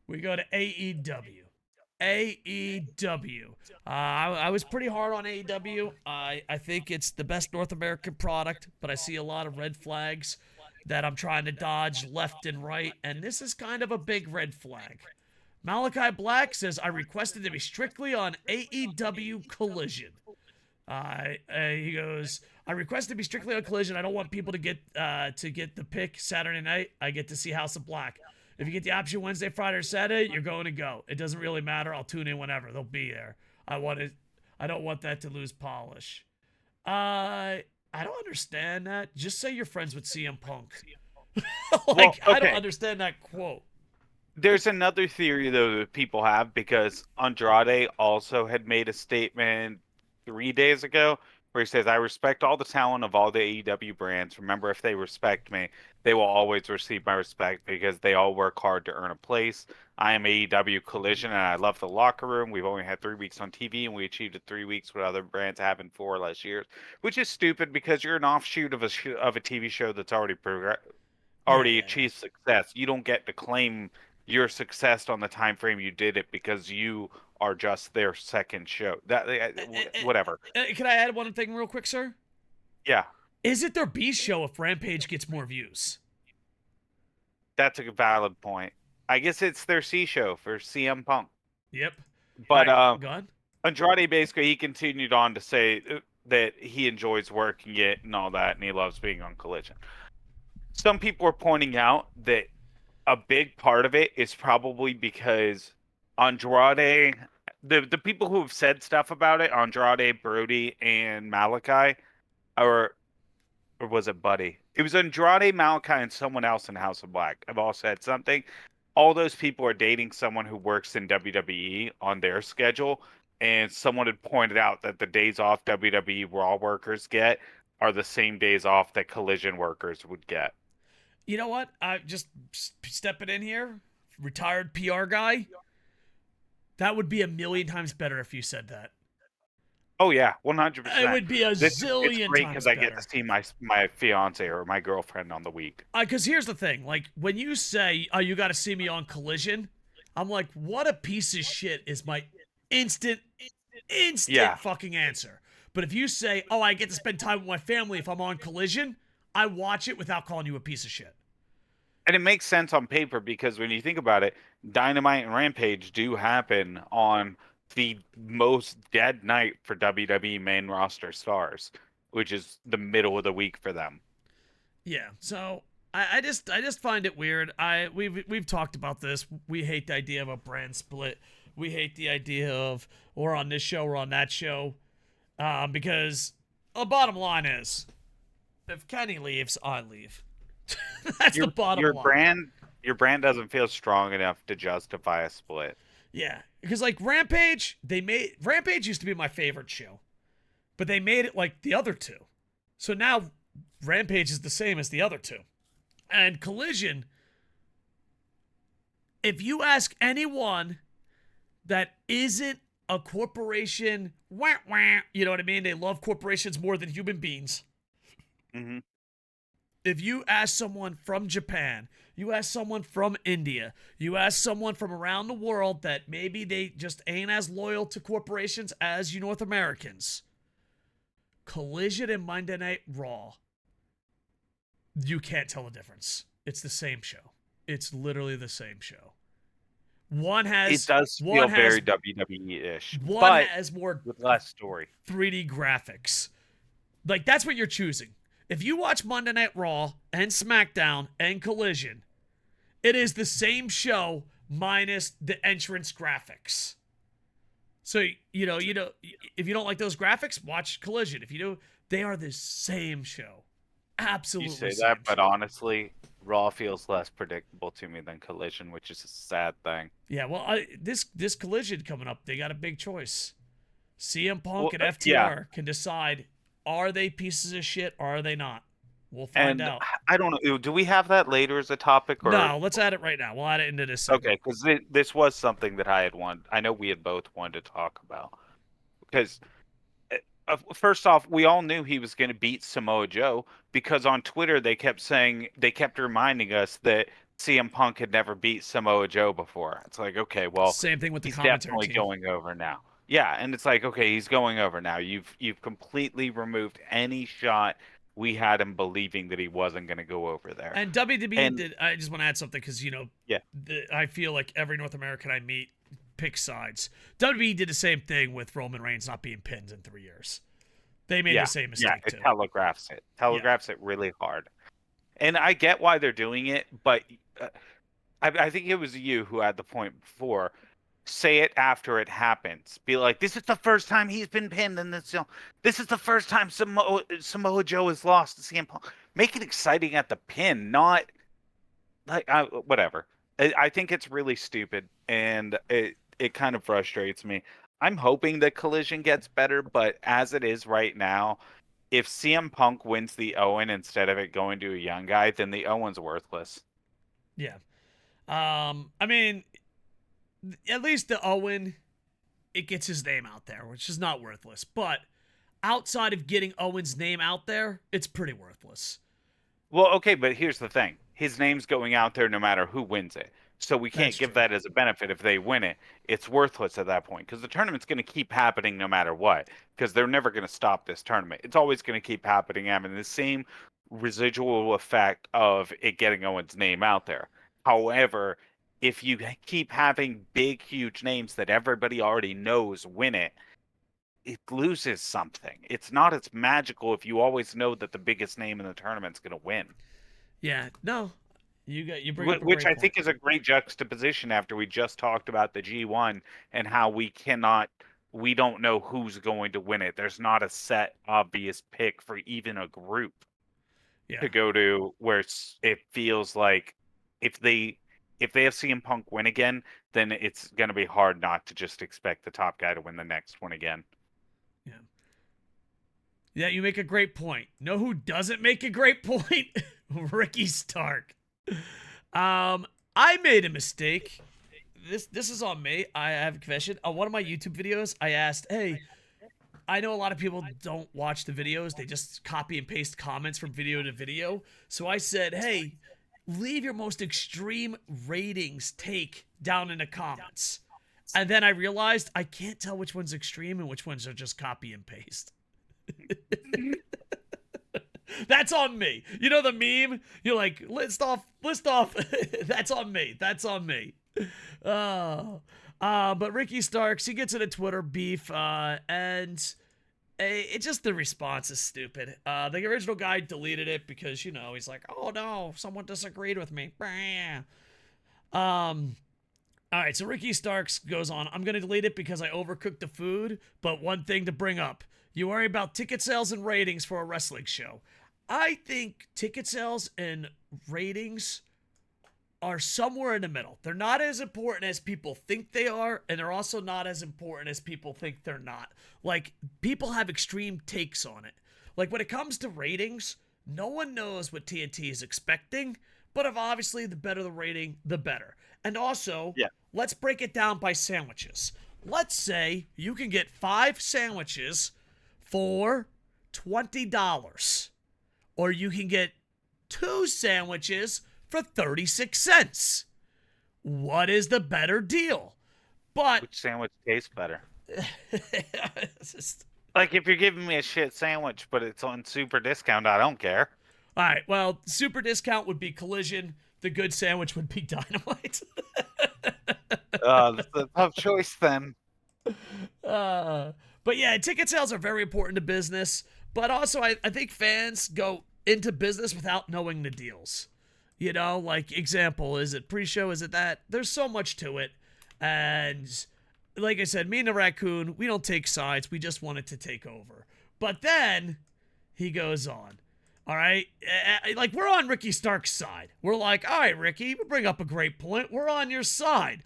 we go to AEW. AEW. I was pretty hard on AEW. I think it's the best North American product, but I see a lot of red flags that I'm trying to dodge left and right, and this is kind of a big red flag. Malachi Black says, I requested to be strictly on AEW Collision. He goes, I request to be strictly on Collision. I don't want people to get the pick Saturday night. I get to see House of Black. If you get the option Wednesday, Friday, or Saturday, you're going to go. It doesn't really matter. I'll tune in whenever. They'll be there. I don't want that to lose polish. I don't understand that. Just say you're friends with CM Punk. I don't understand that quote. There's another theory though that people have, because Andrade also had made a statement 3 days ago where he says, I respect all the talent of all the AEW brands. Remember, if they respect me, they will always receive my respect because they all work hard to earn a place. I am AEW Collision and I love the locker room. We've only had 3 weeks on TV and we achieved it 3 weeks what other brands have in 4 or less years, which is stupid because you're an offshoot of a TV show that's already achieved success. You don't get to claim your success on the time frame you did it because you are just their second show. Whatever. Can I add one thing real quick, sir? Yeah. Is it their B show if Rampage gets more views? That's a valid point. I guess it's their C show for CM Punk. Yep. But go on. Andrade basically, he continued on to say that he enjoys working it and all that, and he loves being on Collision. Some people are pointing out that a big part of it is probably because Andrade, the people who have said stuff about it, Andrade, Brody, and Malachi, or was it Buddy? It was Andrade, Malachi, and someone else in House of Black. Have all said something. All those people are dating someone who works in WWE on their schedule, and someone had pointed out that the days off WWE Raw workers get are the same days off that Collision workers would get. You know what? I just stepping in here, retired PR guy. That would be a million times better if you said that. Oh yeah, 100%. It would be a zillion it's great times because I get to see my fiance or my girlfriend on the week. Because here's the thing, like when you say, "Oh, you got to see me on Collision," I'm like, "What a piece of shit!" Is my instant fucking answer. But if you say, "Oh, I get to spend time with my family if I'm on Collision," I watch it without calling you a piece of shit. And it makes sense on paper because when you think about it, Dynamite and Rampage do happen on the most dead night for WWE main roster stars, which is the middle of the week for them. Yeah, so I just find it weird. We've talked about this. We hate the idea of a brand split. We hate the idea of we're on this show, we're on that show, because the bottom line is, if Kenny leaves, I leave. That's the bottom line. Your brand doesn't feel strong enough to justify a split. Yeah, because like Rampage used to be my favorite show, but they made it like the other two. So now Rampage is the same as the other two. And Collision, if you ask anyone that isn't a corporation, you know what I mean? They love corporations more than human beings. Mm-hmm. If you ask someone from Japan, you ask someone from India, you ask someone from around the world that maybe they just ain't as loyal to corporations as you North Americans, Collision and Monday Night Raw, you can't tell the difference. It's the same show. It's literally the same show. It does feel very WWE-ish. One has more with less story. 3D graphics. Like, that's what you're choosing. If you watch Monday Night Raw and SmackDown and Collision, it is the same show minus the entrance graphics. So, you know, if you don't like those graphics, watch Collision. If you do, they are the same show. Absolutely. You say that, but honestly, Raw feels less predictable to me than Collision, which is a sad thing. Yeah, well, this Collision coming up, they got a big choice. CM Punk and FTR can decide, are they pieces of shit or are they not? We'll find out. I don't know. Do we have that later as a topic? Or... No, let's add it right now. We'll add it into this segment. Okay, because this was something that I know we had both wanted to talk about. Because first off, we all knew he was going to beat Samoa Joe because on Twitter they kept reminding us that CM Punk had never beat Samoa Joe before. It's like, okay, well, Same thing with the he's commentary definitely team. going over now. Yeah, and it's like, okay, he's going over now. You've completely removed any shot we had him believing that he wasn't going to go over there. And WWE And did. I just want to add something because yeah, I feel like every North American I meet picks sides. WWE did the same thing with Roman Reigns not being pinned in 3 years. They made the same mistake it too. telegraphs it really hard. And I get why they're doing it, but I think it was you who had the point before. Say it after it happens. Be like, this is the first time he's been pinned in this. This is the first time Samoa Joe has lost to CM Punk. Make it exciting at the pin, not like whatever. I think it's really stupid, and it kind of frustrates me. I'm hoping that Collision gets better, but as it is right now, if CM Punk wins the Owen instead of it going to a young guy, then the Owen's worthless. Yeah. I mean, at least the Owen, it gets his name out there, which is not worthless. But outside of getting Owen's name out there, it's pretty worthless. Well, okay, but here's the thing. His name's going out there no matter who wins it. So we can't That's give true. that as a benefit if they win it. It's worthless at that point because the tournament's going to keep happening no matter what because they're never going to stop this tournament. It's always going to keep happening, having the same residual effect of it getting Owen's name out there. However, if you keep having big, huge names that everybody already knows win it, it loses something. It's not as magical if you always know that the biggest name in the tournament's going to win. Yeah. No. You bring up a Which great I point. think is a great juxtaposition after we just talked about the G1 and how we don't know who's going to win it. There's not a set obvious pick for even a group Yeah. to go to where it feels like if they have CM Punk win again, then it's going to be hard not to just expect the top guy to win the next one again. Yeah. Yeah, you make a great point. Know who doesn't make a great point? Ricky Stark. I made a mistake. This is on me. I have a confession. On one of my YouTube videos, I asked, hey, I know a lot of people don't watch the videos. They just copy and paste comments from video to video. So I said, hey, leave your most extreme ratings take down in the comments. And then I realized I can't tell which one's extreme and which ones are just copy and paste. That's on me. You know the meme? You're like, list off. That's on me. But Ricky Starks, he gets into Twitter beef, and it just, the response is stupid. The original guy deleted it because, he's like, oh no, someone disagreed with me. All right, so Ricky Starks goes on, I'm going to delete it because I overcooked the food, but one thing to bring up. You worry about ticket sales and ratings for a wrestling show. I think ticket sales and ratings are somewhere in the middle. They're not as important as people think they are, and they're also not as important as people think they're not. Like, people have extreme takes on it. Like, when it comes to ratings, no one knows what TNT is expecting, but if obviously the better the rating, the better. And also, let's break it down by sandwiches. Let's say you can get 5 sandwiches for $20. Or you can get 2 sandwiches for 36 cents. What is the better deal? But which sandwich tastes better? just... Like, if you're giving me a shit sandwich, but it's on super discount, I don't care. All right, well, super discount would be Collision. The good sandwich would be Dynamite. That's a tough choice then. But yeah, ticket sales are very important to business. But also, I think fans go into business without knowing the deals. Like, example, is it pre-show? Is it that? There's so much to it. And like I said, me and the raccoon, we don't take sides. We just want it to take over. But then he goes on. All right? Like, we're on Ricky Stark's side. We're like, all right, Ricky, you bring up a great point. We're on your side.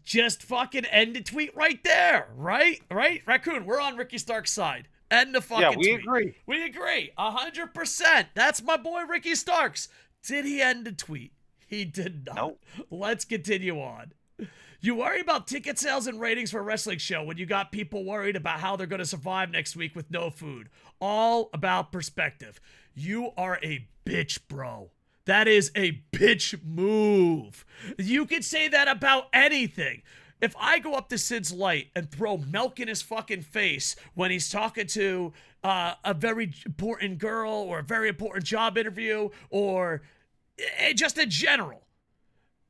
Just fucking end the tweet right there. Right? Raccoon, we're on Ricky Stark's side. End the fucking tweet. Agree. We agree. 100%. That's my boy Ricky Starks. Did he end the tweet? He did not. Nope. Let's continue on. You worry about ticket sales and ratings for a wrestling show when you got people worried about how they're going to survive next week with no food. All about perspective. You are a bitch, bro. That is a bitch move. You could say that about anything. If I go up to SidsLight and throw milk in his fucking face when he's talking to a very important girl or a very important job interview or just in general,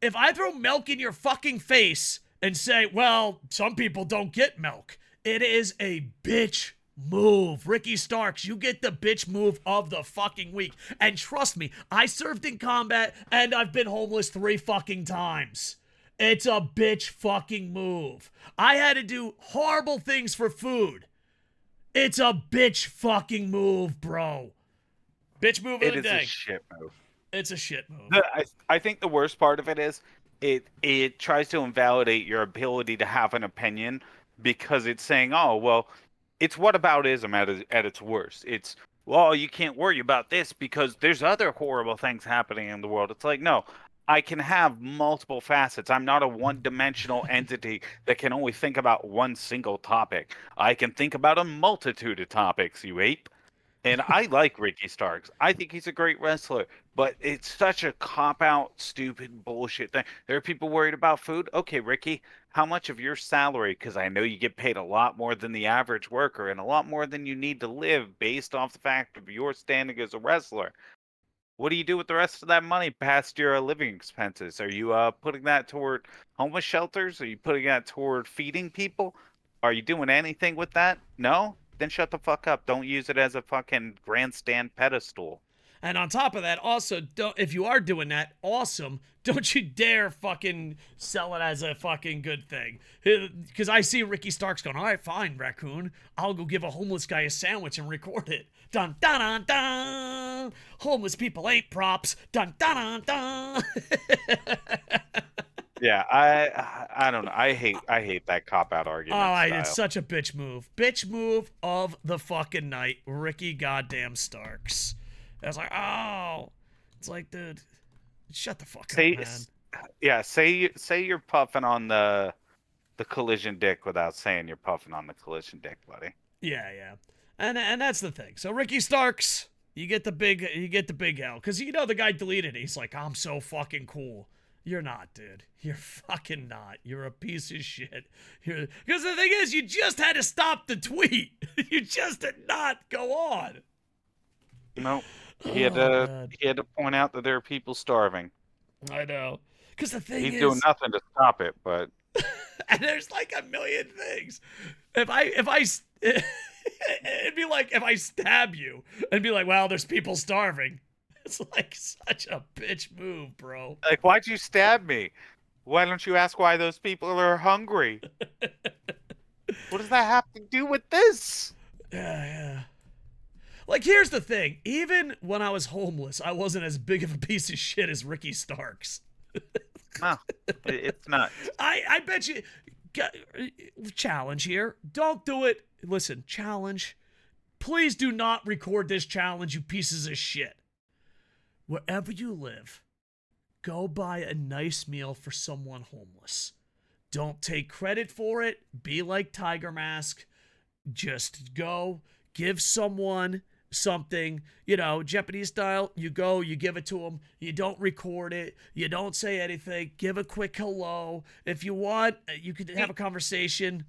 if I throw milk in your fucking face and say, well, some people don't get milk, it is a bitch move. Ricky Starks, you get the bitch move of the fucking week. And trust me, I served in combat and I've been homeless 3 fucking times. It's a bitch fucking move. I had to do horrible things for food. It's a bitch fucking move, bro. Bitch move of the day. It is a shit move. It's a shit move. I think the worst part of it is it tries to invalidate your ability to have an opinion because it's saying, oh, well, it's whataboutism at its worst. It's, well, you can't worry about this because there's other horrible things happening in the world. It's like, no, I can have multiple facets. I'm not a one-dimensional entity that can only think about one single topic. I can think about a multitude of topics, you ape. And I like Ricky Starks. I think he's a great wrestler, but it's such a cop-out, stupid bullshit thing. There are people worried about food. Okay, Ricky, how much of your salary, because I know you get paid a lot more than the average worker and a lot more than you need to live based off the fact of your standing as a wrestler. What do you do with the rest of that money past your living expenses? Are you putting that toward homeless shelters? Are you putting that toward feeding people? Are you doing anything with that? No? Then shut the fuck up. Don't use it as a fucking grandstand pedestal. And on top of that, also, if you are doing that, awesome, don't you dare fucking sell it as a fucking good thing. Because I see Ricky Starks going, all right, fine, raccoon. I'll go give a homeless guy a sandwich and record it. Dun, dun, dun, dun. Homeless people ain't props. Dun, dun, dun, dun. Yeah, I don't know. I hate that cop-out argument style. It's such a bitch move. Bitch move of the fucking night. Ricky goddamn Starks. I was like, oh. It's like, dude, shut the fuck up, man. Yeah, say you're puffing on the collision dick without saying you're puffing on the collision dick, buddy. Yeah. And that's the thing. So Ricky Starks, you get the big L. Because you know the guy deleted it. He's like, I'm so fucking cool. You're not, dude. You're fucking not. You're a piece of shit. Because the thing is, you just had to stop the tweet. You just did not go on. No. He had to point out that there are people starving. I know. Because the thing is, he's doing nothing to stop it, but and there's like a million things. If I it'd be like if I stab you and be like, well, there's people starving. It's like such a bitch move, bro. Like, why'd you stab me? Why don't you ask why those people are hungry? What does that have to do with this? Yeah. Like, here's the thing. Even when I was homeless, I wasn't as big of a piece of shit as Ricky Starks. No, it's not. I bet you. Challenge here. Don't do it. Listen, challenge. Please do not record this challenge, you pieces of shit. Wherever you live, go buy a nice meal for someone homeless. Don't take credit for it. Be like Tiger Mask. Just go, give someone something, Japanese style. You go, you give it to them. You don't record it. You don't say anything. Give a quick hello. If you want, you could have a conversation.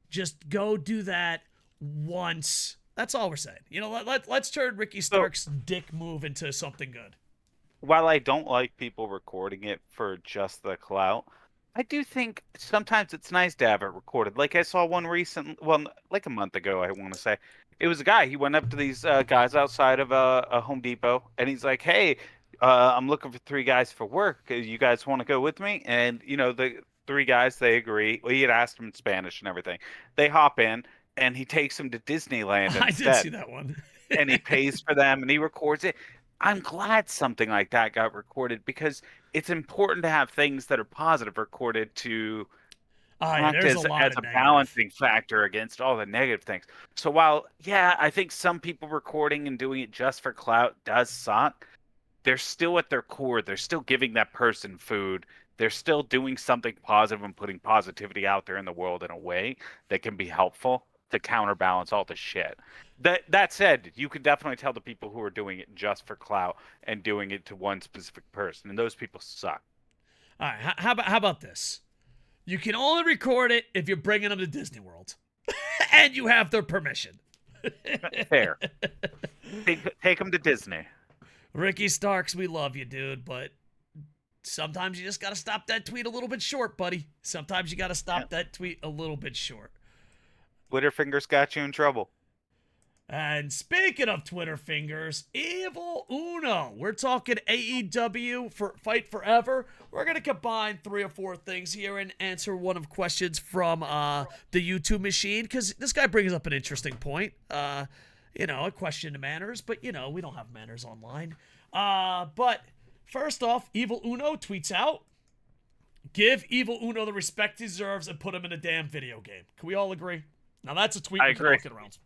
Just go do that once. That's all we're saying. Let's turn Ricky Stark's dick move into something good. While I don't like people recording it for just the clout, I do think sometimes it's nice to have it recorded. Like I saw one like a month ago, I want to say. It was a guy. He went up to these guys outside of a Home Depot, and he's like, hey, I'm looking for 3 guys for work. You guys want to go with me? And, the 3 guys, they agree. Well, he had asked them in Spanish and everything. They hop in, and he takes them to Disneyland instead. I did see that one. And he pays for them, and he records it. I'm glad something like that got recorded because it's important to have things that are positive recorded to act as a balancing factor against all the negative things. So while, I think some people recording and doing it just for clout does suck, they're still at their core. They're still giving that person food. They're still doing something positive and putting positivity out there in the world in a way that can be helpful to counterbalance all the shit. That said, you could definitely tell the people who are doing it just for clout and doing it to one specific person, and those people suck. All right, how about this? You can only record it if you're bringing them to Disney World, and you have their permission. Fair. Take them to Disney. Ricky Starks, we love you, dude, but sometimes you just gotta stop that tweet a little bit short, buddy. Sometimes you gotta stop that tweet a little bit short. Twitter fingers got you in trouble. And speaking of Twitter fingers, Evil Uno. We're talking AEW for Fight Forever. We're going to combine 3 or 4 things here and answer one of questions from the YouTube machine, because this guy brings up an interesting point. A question to manners, but, we don't have manners online. But first off, Evil Uno tweets out, give Evil Uno the respect he deserves and put him in a damn video game. Can we all agree? Now that's a tweet we can all get around.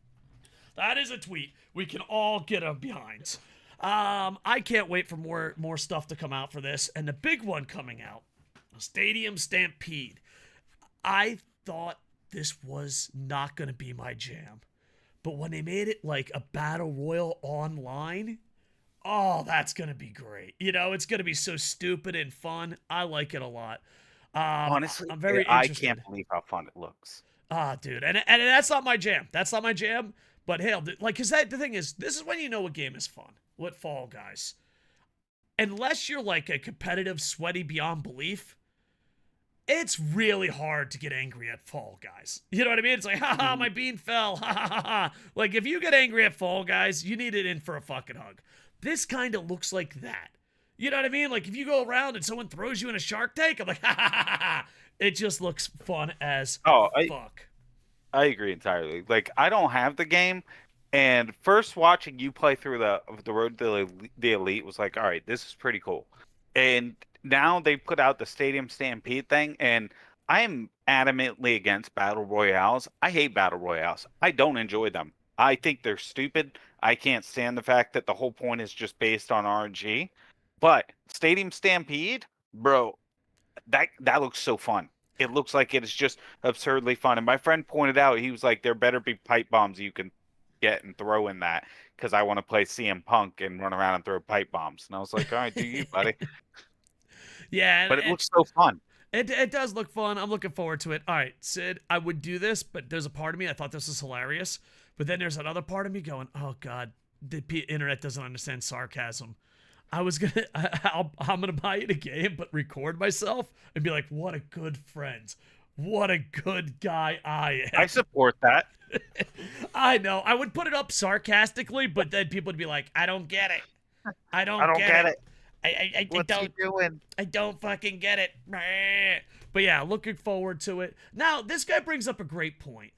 That is a tweet we can all get behind. I can't wait for more stuff to come out for this. And the big one coming out, Stadium Stampede. I thought this was not going to be my jam. But when they made it like a battle royal online, oh, that's going to be great. It's going to be so stupid and fun. I like it a lot. Honestly, I'm very I interested. can't believe how fun it looks. Dude. And that's not my jam. That's not my jam. But hell, because the thing is, this is when you know a game is fun. What Fall Guys. Unless you're like a competitive, sweaty beyond belief, it's really hard to get angry at Fall Guys. You know what I mean? It's like, haha, my bean fell. Ha ha ha ha. Like, if you get angry at Fall Guys, you need it in for a fucking hug. This kind of looks like that. You know what I mean? Like, if you go around and someone throws you in a Shark Tank, I'm like, ha ha ha ha. It just looks fun as fuck. I agree entirely. Like, I don't have the game, and first watching you play through the Road to the Elite was like, all right, this is pretty cool. And now they put out the Stadium Stampede thing, and I am adamantly against battle royales. I hate battle royales. I don't enjoy them. I think they're stupid. I can't stand the fact that the whole point is just based on RNG. But Stadium Stampede, bro, that looks so fun. It looks like it is just absurdly fun. And my friend pointed out, he was like, there better be pipe bombs you can get and throw in that, because I want to play CM Punk and run around and throw pipe bombs. And I was like, all right, do you, buddy. Yeah. But it looks so fun. It does look fun. I'm looking forward to it. All right, Sid, I would do this, but there's a part of me, I thought this was hilarious. But then there's another part of me going, oh, God, the internet doesn't understand sarcasm. I'm gonna buy you the game, but record myself and be like, what a good friend. What a good guy I am. I support that. I know. I would put it up sarcastically, but then people would be like, I don't get it. I don't get it. What's he doing? I don't fucking get it. But yeah, looking forward to it. Now, this guy brings up a great point.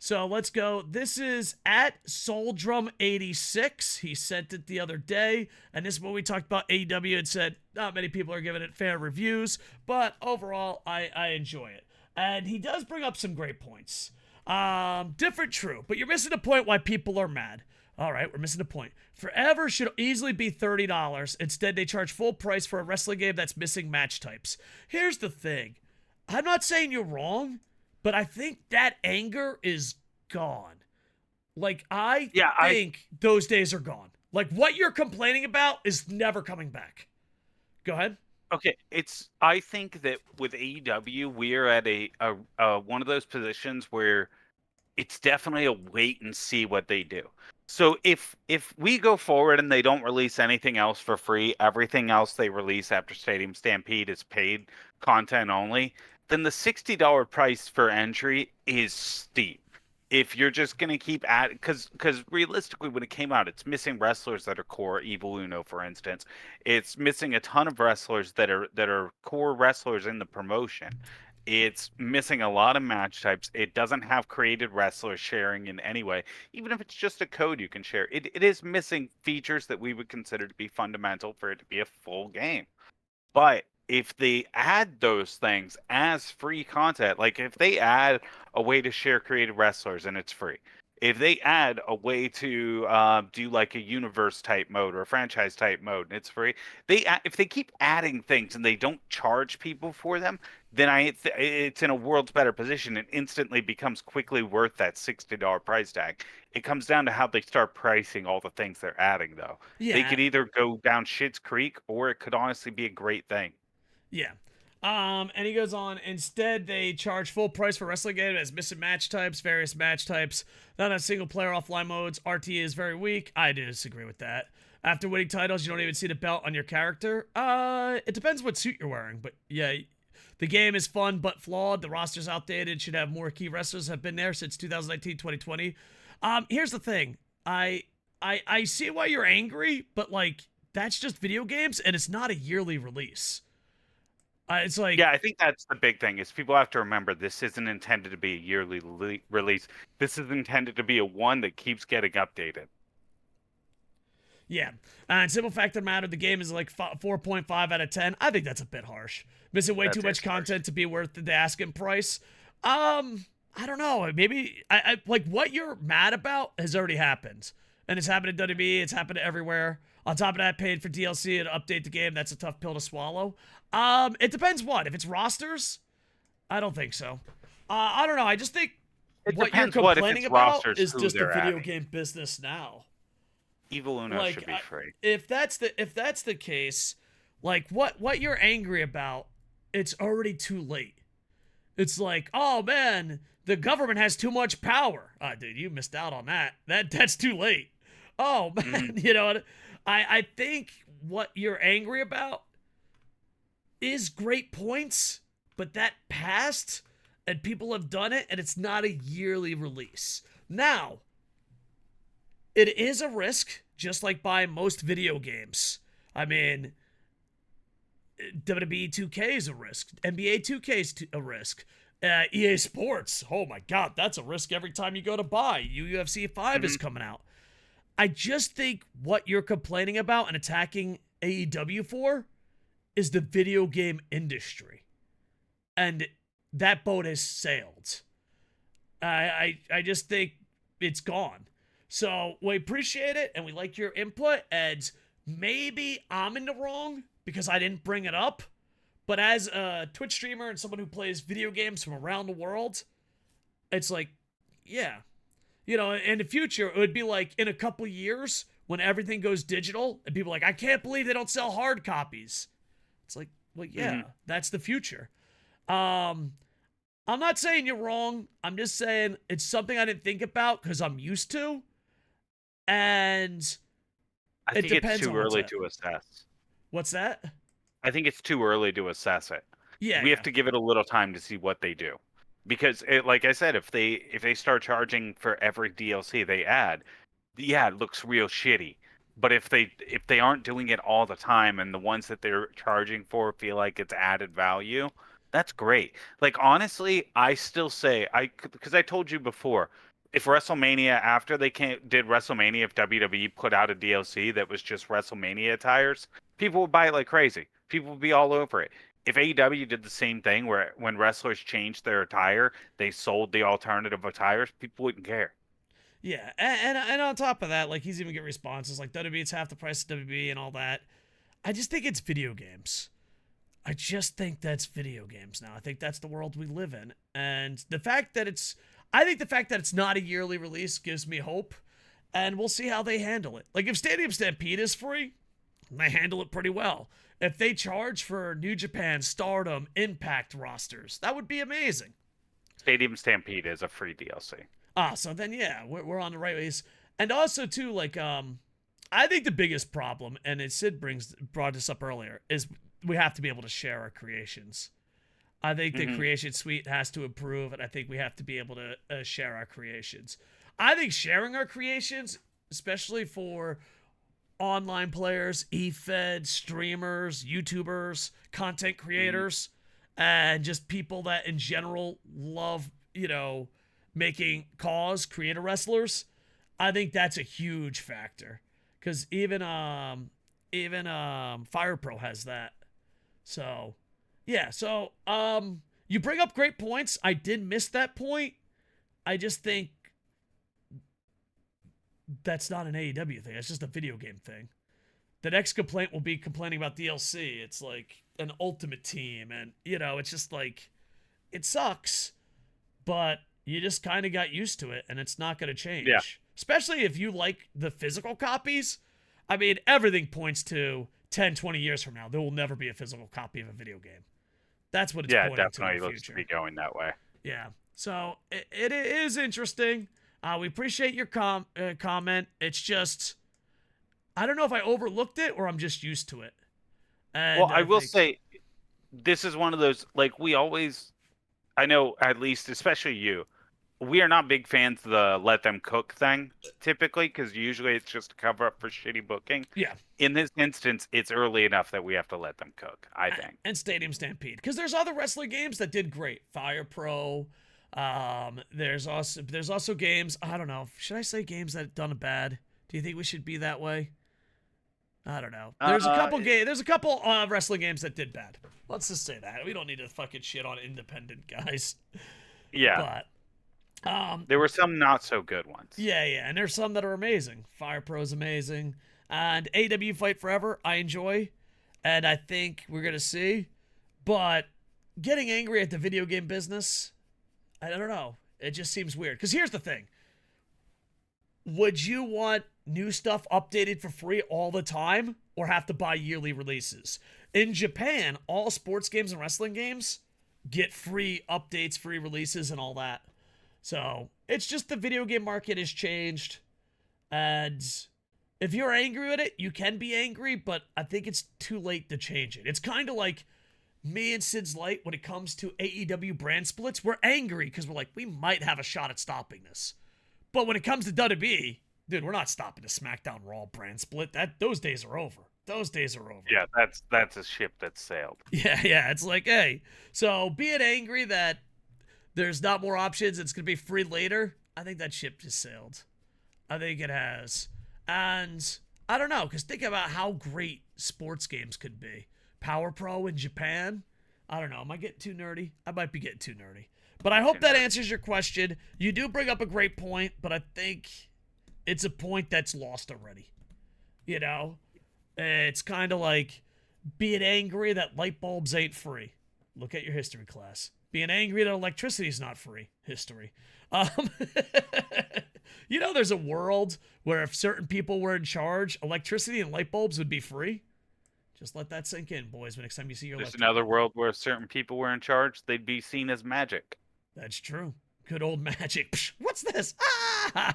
So let's go. This is at SoulDrum86. He sent it the other day, and this is what we talked about AEW and said not many people are giving it fair reviews, but overall, I enjoy it. And he does bring up some great points. Different, true, but you're missing the point why people are mad. All right, we're missing the point. Forever should easily be $30. Instead, they charge full price for a wrestling game that's missing match types. Here's the thing. I'm not saying you're wrong, but I think that anger is gone. Like, I think those days are gone. Like, what you're complaining about is never coming back. Go ahead. Okay, I think that with AEW, we're at a one of those positions where it's definitely a wait and see what they do. So if we go forward and they don't release anything else for free, everything else they release after Stadium Stampede is paid content only, then the $60 price for entry is steep. If you're just going to keep adding, because realistically, when it came out, it's missing wrestlers that are core. Evil Uno, for instance, it's missing a ton of wrestlers that are core wrestlers in the promotion. It's missing a lot of match types. It doesn't have created wrestlers sharing in any way, even if it's just a code you can share. It is missing features that we would consider to be fundamental for it to be a full game. But if they add those things as free content, like if they add a way to share creative wrestlers and it's free, If they add a way to do like a universe type mode or a franchise type mode, and it's free, if they keep adding things and they don't charge people for them, then it's in a world's better position and instantly becomes quickly worth that $60 price tag. It comes down to how they start pricing all the things they're adding, though. They Yeah, could either go down Shit's Creek, or it could honestly be a great thing. yeah. And he goes on, instead they charge full price for wrestling game as missing match types, various match types, not a single player offline modes. RTA is very weak. I disagree with that. After winning titles, you don't even see the belt on your character. It depends what suit you're wearing, but yeah, the game is fun but flawed. The roster's outdated. Should have more key wrestlers have been there since 2019, 2020. Here's the thing. I see why you're angry, but like that's just video games and it's not a yearly release. It's like, Yeah, I think that's the big thing is people have to remember this isn't intended to be a yearly release. This is intended to be a one that keeps getting updated. yeah. And simple fact of the matter, the game is like 4.5 out of 10. I think that's a bit harsh. Missing way too much content to be worth the asking price. I don't know. Maybe I like what you're mad about has already happened. And it's happened at WWE. It's happened everywhere. On top of that, paid for DLC to update the game. That's a tough pill to swallow. It depends what. If it's rosters, I don't think so. I don't know. I just think It what you're depends what if complaining it's about rosters, is who just the they're video adding. game business now. Evil Uno Like, should be free. if that's the case, like what you're angry about, it's already too late. It's like, oh man, the government has too much power. Dude, you missed out on that. That's too late. Oh man, you know what? I think what you're angry about is great points, but that passed and people have done it and it's not a yearly release. Now, it is a risk, just like buying most video games. I mean, WWE 2K is a risk. NBA 2K is a risk. EA Sports, oh my God, that's a risk every time you go to buy. UFC 5 is coming out. I just think what you're complaining about and attacking AEW for is the video game industry. And that boat has sailed. I just think it's gone. So we appreciate it and we like your input. And maybe I'm in the wrong because I didn't bring it up. But as a Twitch streamer and someone who plays video games from around the world, it's like, yeah. You know, in the future, it would be like in a couple years when everything goes digital and people are like, I can't believe they don't sell hard copies. It's like, well, yeah, that's the future. I'm not saying you're wrong. I'm just saying it's something I didn't think about because I'm used to. And I think it's too early to assess. What's that? I think it's too early to assess it. Yeah, we have to give it a little time to see what they do. Because, like I said, if they start charging for every DLC they add, yeah, it looks real shitty. But if they aren't doing it all the time, and the ones that they're charging for feel like it's added value, that's great. Like honestly, I still say because I told you before, if WrestleMania after they did WrestleMania, if WWE put out a DLC that was just WrestleMania attires, people would buy it like crazy. People would be all over it. If AEW did the same thing where when wrestlers changed their attire, they sold the alternative attires, people wouldn't care. Yeah, and on top of that, like he's even getting responses like WWE, it's half the price of WWE and all that. I just think it's video games. I just think that's video games now. I think that's the world we live in. And I think the fact that it's not a yearly release gives me hope. And we'll see how they handle it. Like if Stadium Stampede is free, they handle it pretty well. If they charge for New Japan, Stardom, Impact rosters, that would be amazing. Stadium Stampede is a free DLC. So then yeah, we're on the right ways. And also too, like I think the biggest problem, and Sid brought this up earlier, is we have to be able to share our creations. I think the creation suite has to improve, and I think we have to be able to share our creations. I think sharing our creations, especially for online players, eFed, streamers, YouTubers, content creators, and just people that in general love, making creator wrestlers, I think that's a huge factor. Because even Fire Pro has that. So, yeah. So, you bring up great points. I did miss that point. I just think that's not an AEW thing. It's just a video game thing. The next complaint will be complaining about DLC. It's like an Ultimate Team, and it's just like, it sucks, but you just kind of got used to it, and it's not going to change. Yeah. Especially if you like the physical copies. I mean, everything points to 10, 20 years from now, there will never be a physical copy of a video game. That's what it's pointing to in the future. Yeah, definitely looks to be going that way. Yeah. So it is interesting. We appreciate your comment. It's just, I don't know if I overlooked it or I'm just used to it. And well, I will say, this is one of those, like, we always, I know, at least, especially you, we are not big fans of the let them cook thing, typically, because usually it's just a cover up for shitty booking. Yeah. In this instance, it's early enough that we have to let them cook, I think. And Stadium Stampede. Because there's other wrestling games that did great. Fire Pro. There's also games, I don't know. Should I say games that done bad? Do you think we should be that way? I don't know. There's a couple wrestling games that did bad. Let's just say that. We don't need to fucking shit on independent guys. Yeah. But there were some not so good ones. Yeah, and there's some that are amazing. Fire Pro's amazing. And AEW Fight Forever, I enjoy. And I think we're gonna see. But getting angry at the video game business, I don't know. It just seems weird. Because here's the thing. Would you want new stuff updated for free all the time or have to buy yearly releases? In Japan, all sports games and wrestling games get free updates, free releases, and all that. So it's just the video game market has changed. And if you're angry with it, you can be angry, but I think it's too late to change it. It's kind of like me and SidsLight when it comes to AEW brand splits. We're angry because we're like, we might have a shot at stopping this. But when it comes to WWE, dude, we're not stopping the SmackDown Raw brand split. Those days are over. Those days are over. Yeah, that's a ship that's sailed. Yeah. It's like, hey, so being angry that there's not more options, it's going to be free later, I think that ship just sailed. I think it has. And I don't know, because think about how great sports games could be. Power Pro in Japan. I don't know. Am I getting too nerdy? I might be getting too nerdy. But I hope that answers your question. You do bring up a great point, but I think it's a point that's lost already. It's kind of like being angry that light bulbs ain't free. Look at your history class. Being angry that electricity is not free. History. There's a world where if certain people were in charge, electricity and light bulbs would be free. Just let that sink in, boys, next time you see your There's another world where certain people were in charge, they'd be seen as magic. That's true. Good old magic. Psh, what's this? Ah!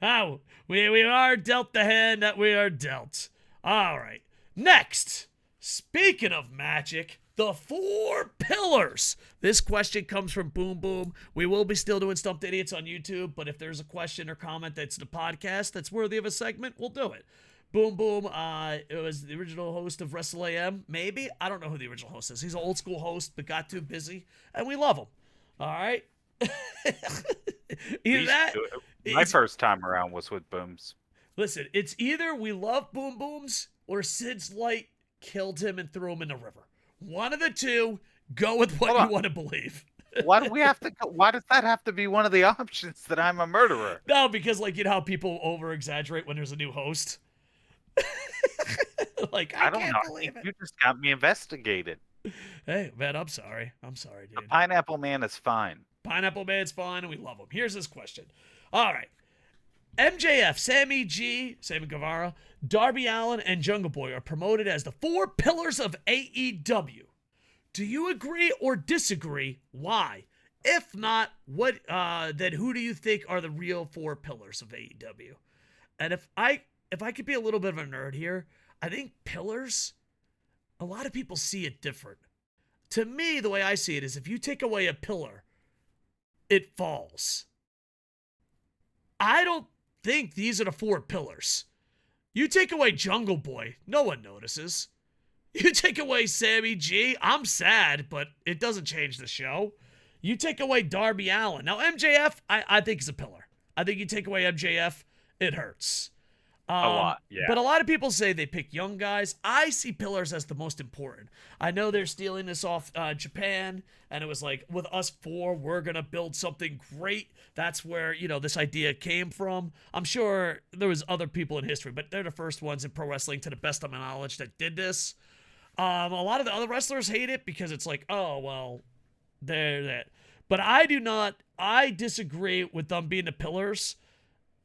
Oh, we are dealt the hand that we are dealt. All right. Next, speaking of magic, the Four Pillars. This question comes from Boom Boom. We will be still doing Stumped Idiots on YouTube, but if there's a question or comment that's the podcast that's worthy of a segment, we'll do it. Boom Boom, it was the original host of WrestleAM, maybe? I don't know who the original host is. He's an old school host, but got too busy, and we love him. All right? My first time around was with Booms. Listen, it's either we love Boom Booms or SidsLight killed him and threw him in the river. One of the two, go with what you want to believe. Why do we have to go? Why does that have to be one of the options that I'm a murderer? No, because how people over-exaggerate when there's a new host? I can't believe it. You just got me investigated. Hey, man, I'm sorry. I'm sorry, dude. The Pineapple Man is fine. Pineapple Man's fine, and we love him. Here's his question. All right. MJF, Sammy Guevara, Darby Allin, and Jungle Boy are promoted as the Four Pillars of AEW. Do you agree or disagree? Why? If not, then who do you think are the real Four Pillars of AEW? And if I could be a little bit of a nerd here, I think pillars, a lot of people see it different. To me, the way I see it is if you take away a pillar, it falls. I don't think these are the four pillars. You take away Jungle Boy, no one notices. You take away Sammy G, I'm sad, but it doesn't change the show. You take away Darby Allin. Now, MJF, I think is a pillar. I think you take away MJF, it hurts. A lot, yeah. But a lot of people say they pick young guys. I see pillars as the most important. I know they're stealing this off Japan, and it was like, with us four, we're going to build something great. That's where, this idea came from. I'm sure there was other people in history, but they're the first ones in pro wrestling, to the best of my knowledge, that did this. A lot of the other wrestlers hate it because it's like, oh, well, they're that. But I disagree with them being the pillars,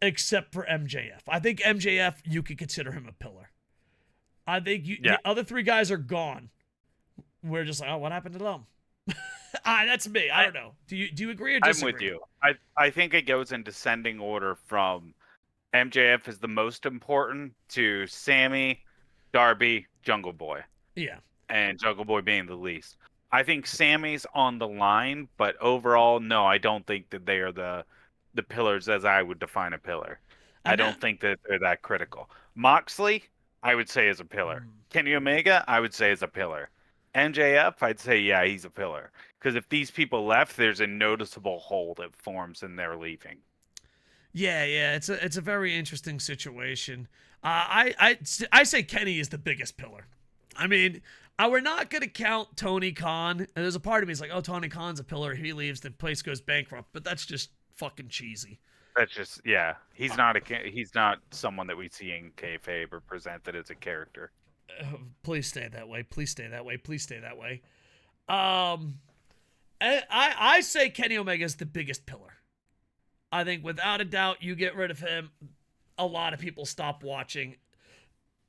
except for MJF. I think MJF, you could consider him a pillar. I think the other three guys are gone. We're just like, oh, what happened to them? That's me. I don't know. Do you agree or disagree? I'm with you. I think it goes in descending order from MJF is the most important to Sammy, Darby, Jungle Boy. Yeah. And Jungle Boy being the least. I think Sammy's on the line, but overall, no, I don't think that they are the pillars as I would define a pillar. I don't think that they're that critical. Moxley, I would say is a pillar. Kenny Omega, I would say is a pillar. MJF, I'd say, yeah, he's a pillar. Because if these people left, there's a noticeable hole that forms in their leaving. Yeah, it's a very interesting situation. I say Kenny is the biggest pillar. I mean, we're not going to count Tony Khan. And there's a part of me that's like, oh, Tony Khan's a pillar. He leaves, the place goes bankrupt. But that's just fucking cheesy. That's just, yeah. He's not someone that we see in kayfabe or presented as a character. Please stay that way. Please stay that way. Please stay that way. I say Kenny Omega is the biggest pillar. I think without a doubt, you get rid of him, a lot of people stop watching.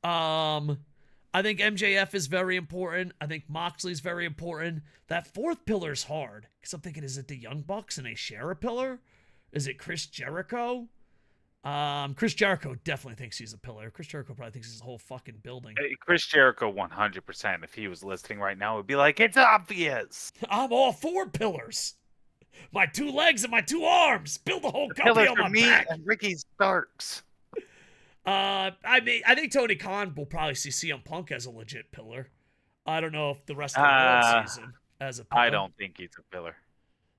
I think MJF is very important. I think Moxley's very important. That fourth pillar's hard. Because I'm thinking, is it the Young Bucks and they share a pillar? Is it Chris Jericho? Chris Jericho definitely thinks he's a pillar. Chris Jericho probably thinks he's a whole fucking building. Chris Jericho 100%, if he was listening right now, would be like, it's obvious. I'm all four pillars. My 2 legs and my 2 arms. Build the whole company on my back. And Ricky Starks. I think Tony Khan will probably see CM Punk as a legit pillar. I don't know if the rest of the world sees him as a pillar. I don't think he's a pillar.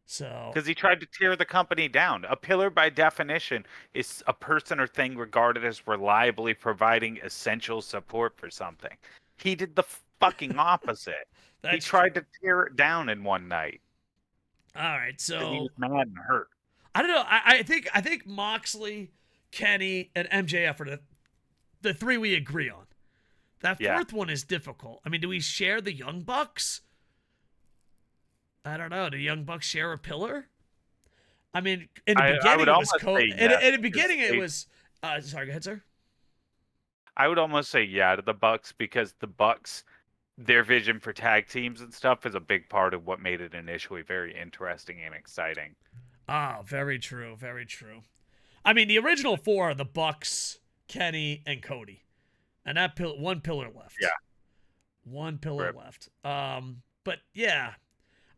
So, because he tried to tear the company down. A pillar, by definition, is a person or thing regarded as reliably providing essential support for something. He did the fucking opposite. He tried to tear it down in one night. All right, so he was mad and hurt. I don't know. I think Moxley, Kenny, and MJF are the 3 we agree on. That fourth one is difficult. I mean, do we share the Young Bucks? I don't know. Do Young Bucks share a pillar? I mean, in the beginning, it was in the beginning, it was. Sorry, go ahead, sir. I would almost say to the Bucks, because the Bucks, their vision for tag teams and stuff is a big part of what made it initially very interesting and exciting. Ah, very true, very true. I mean, the original 4 are the Bucks, Kenny, and Cody, and that one pillar left. Yeah, one pillar left. But yeah.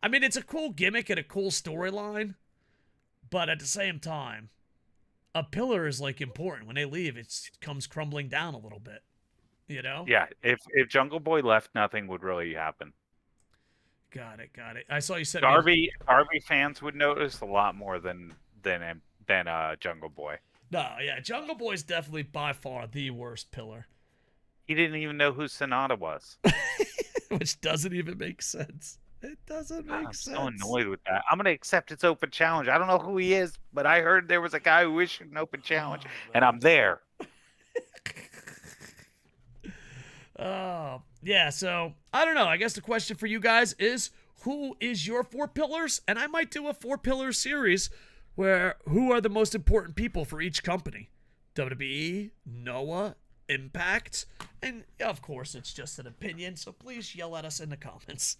I mean, it's a cool gimmick and a cool storyline, but at the same time, a pillar is like important. When they leave, it comes crumbling down a little bit, you know? Yeah, if Jungle Boy left, nothing would really happen. Got it. I saw you said Darby fans would notice a lot more than Jungle Boy. No, yeah, Jungle Boy's definitely by far the worst pillar. He didn't even know who Sonata was, which doesn't even make sense. It doesn't make sense. I'm so annoyed with that. I'm going to accept its open challenge. I don't know who he is, but I heard there was a guy who issued an open challenge, and I'm there. Yeah, so, I don't know. I guess the question for you guys is, who is your 4 pillars? And I might do a 4-pillar series where who are the most important people for each company? WWE, Noah, Impact, and of course, it's just an opinion, so please yell at us in the comments.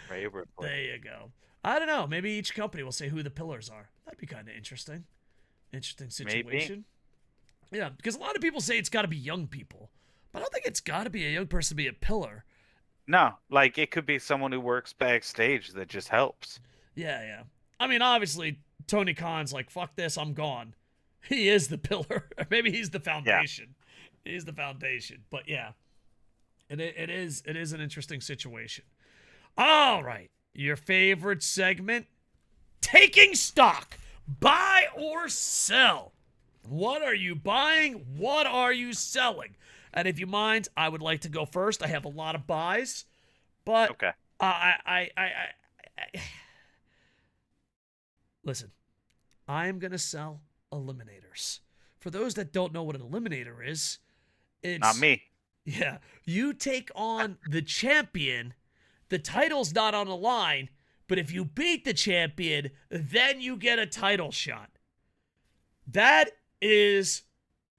There you go. I don't know. Maybe each company will say who the pillars are. That'd be kind of interesting. Interesting situation. Maybe. Yeah, because a lot of people say it's got to be young people, but I don't think it's got to be a young person to be a pillar. No, like it could be someone who works backstage that just helps. Yeah. I mean, obviously, Tony Khan's like, fuck this, I'm gone. He is the pillar. Maybe he's the foundation. Yeah. He's the foundation. But yeah, it is an interesting situation. All right, your favorite segment, taking stock, buy or sell. What are you buying? What are you selling? And if you mind, I would like to go first. I have a lot of buys, but Okay. Listen, I am going to sell eliminators. For those that don't know what an eliminator is, it's Not me. Yeah, you take on the champion. The title's not on the line, but if you beat the champion, then you get a title shot. That is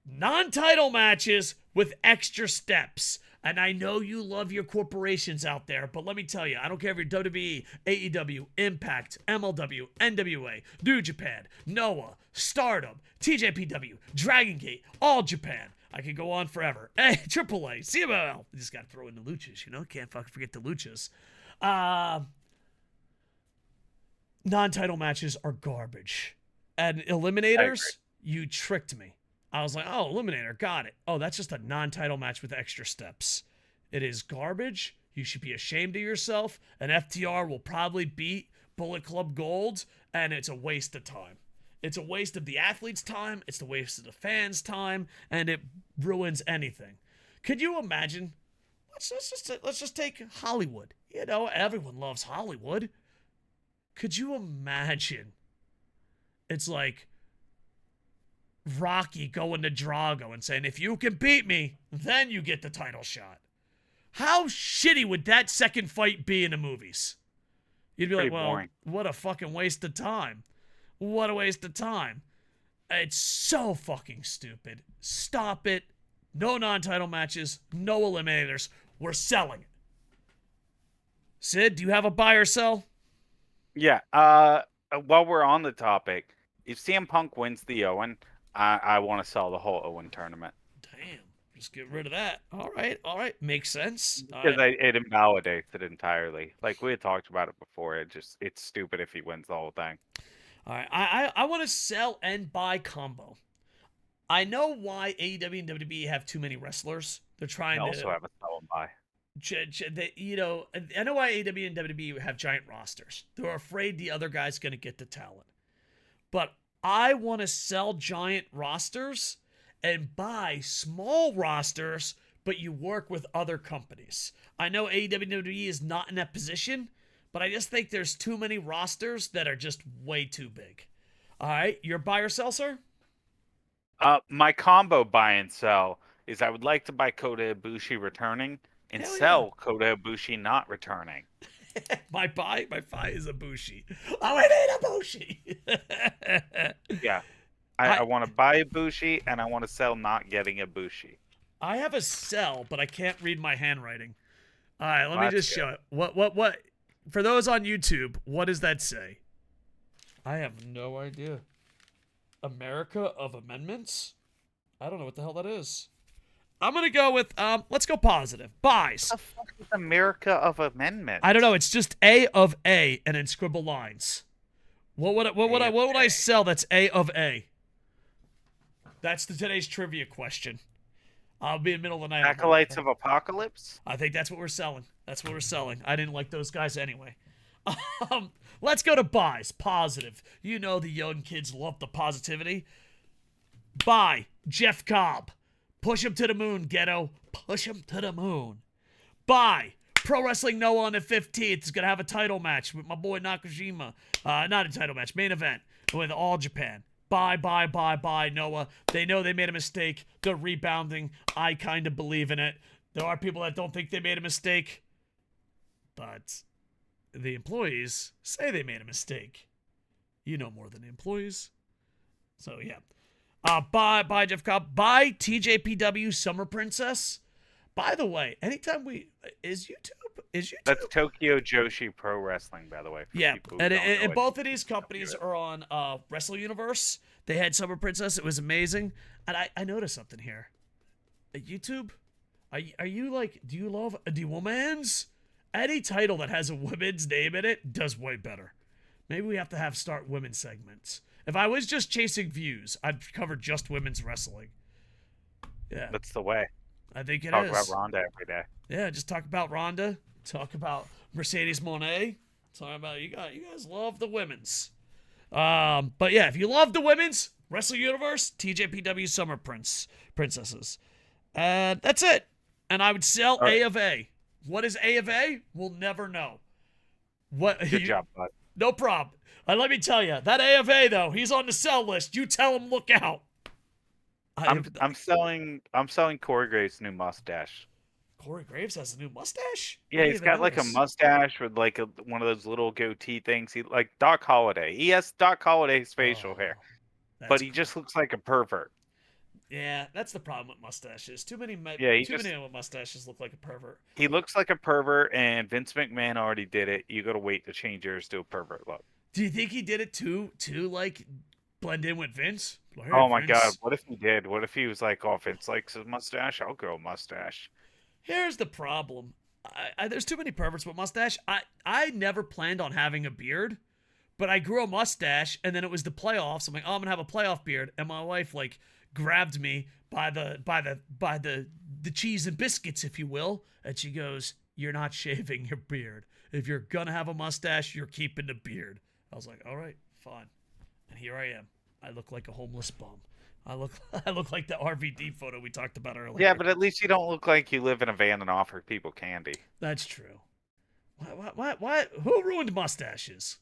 non-title matches with extra steps. And I know you love your corporations out there, but let me tell you, I don't care if you're WWE, AEW, Impact, MLW, NWA, New Japan, Noah, Stardom, TJPW, Dragon Gate, All Japan. I could go on forever. Hey, AAA, CMLL. I just got to throw in the luchas, Can't fucking forget the luchas. Non-title matches are garbage. And eliminators, you tricked me. I was like, oh, eliminator, got it. Oh, that's just a non-title match with extra steps. It is garbage. You should be ashamed of yourself. And FTR will probably beat Bullet Club Gold, and it's a waste of time. It's a waste of the athlete's time. It's a waste of the fans' time, and it ruins anything. Could you imagine? Let's just take Hollywood. Everyone loves Hollywood. Could you imagine? It's like Rocky going to Drago and saying, if you can beat me, then you get the title shot. How shitty would that second fight be in the movies? You'd be like, well, boring. What a fucking waste of time. What a waste of time. It's so fucking stupid. Stop it. No non-title matches. No eliminators. We're selling it. Sid, do you have a buy or sell? Yeah. While we're on the topic, if CM Punk wins the Owen, I want to sell the whole Owen tournament. Damn. Just get rid of that. All right. Makes sense. Because it invalidates it entirely. Like we had talked about it before. It's stupid if he wins the whole thing. All right. I want to sell and buy combo. I know why AEW and WWE have too many wrestlers. They're trying to also have a sell and buy. I know why AEW and WWE have giant rosters. They're afraid the other guy's going to get the talent. But I want to sell giant rosters and buy small rosters, but you work with other companies. I know AEW and WWE is not in that position, but I just think there's too many rosters that are just way too big. All right, your buy or sell, sir? My combo buy and sell is I would like to buy Kota Ibushi returning and sell Kota Ibushi not returning. my buy is Ibushi. I need Ibushi. Yeah. I want to buy Ibushi and I want to sell not getting Ibushi. I have a sell, but I can't read my handwriting. All right, let me just show it. What? For those on YouTube, what does that say? I have no idea. America of Amendments? I don't know what the hell that is. I'm going to go with, let's go positive. Buys. What the fuck is America of Amendments? I don't know. It's just A of A and then scribble lines. What would I sell that's A of A? That's today's trivia question. I'll be in the middle of the night. Acolytes of Apocalypse? I think that's what we're selling. I didn't like those guys anyway. Let's go to buys. Positive. You know the young kids love the positivity. Buy Jeff Cobb. Push him to the moon, ghetto. Push him to the moon. Buy Pro Wrestling Noah on the 15th is going to have a title match with my boy Nakajima. Not a title match, main event with All Japan. Buy, Noah. They know they made a mistake. They're rebounding. I kind of believe in it. There are people that don't think they made a mistake. But the employees say they made a mistake. You know more than the employees. So, yeah. Bye, Jeff Cobb. Bye, TJPW Summer Princess. By the way, anytime is YouTube? That's Tokyo Joshi Pro Wrestling, by the way. Yeah, and both of these companies are on Wrestle Universe. They had Summer Princess. It was amazing. And I noticed something here. YouTube, are you like, do you love the womans? Any title that has a women's name in it does way better. Maybe we have to start women's segments. If I was just chasing views, I'd cover just women's wrestling. Yeah. That's the way. I think it talk is. Talk about Ronda every day. Yeah, just talk about Ronda. Talk about Mercedes Moné. Talk about you guys love the women's. But yeah, if you love the women's, Wrestle Universe, TJPW Summer Princesses. And that's it. And I would sell All right. A of A. What is A of A? We'll never know. Good job, bud. No problem. Let me tell you, that A of A though, he's on the sell list. You tell him, look out. I'm selling Corey Graves' new mustache. Corey Graves has a new mustache? Yeah, he's got like a mustache with like one of those little goatee things. He like Doc Holliday. He has Doc Holliday's facial hair, but he just looks like a pervert. Yeah, that's the problem with mustaches. Too many with mustaches look like a pervert. He looks like a pervert, and Vince McMahon already did it. You got to wait to change yours to a pervert look. Do you think he did it to like blend in with Vince? Like, hey, oh my God, what if he did? What if he was like, oh, Vince likes his mustache, I'll grow a mustache. Here's the problem. There's too many perverts with mustache. I never planned on having a beard, but I grew a mustache, and then it was the playoffs. I'm like, oh, I'm gonna have a playoff beard, and my wife like grabbed me by the cheese and biscuits, if you will, and she goes, "You're not shaving your beard. If you're gonna have a mustache, you're keeping the beard." I was like, all right, fine. And here I am. I look like a homeless bum. I look like the RVD photo we talked about earlier. Yeah, but at least you don't look like you live in a van and offer people candy. That's true. What? Who ruined mustaches?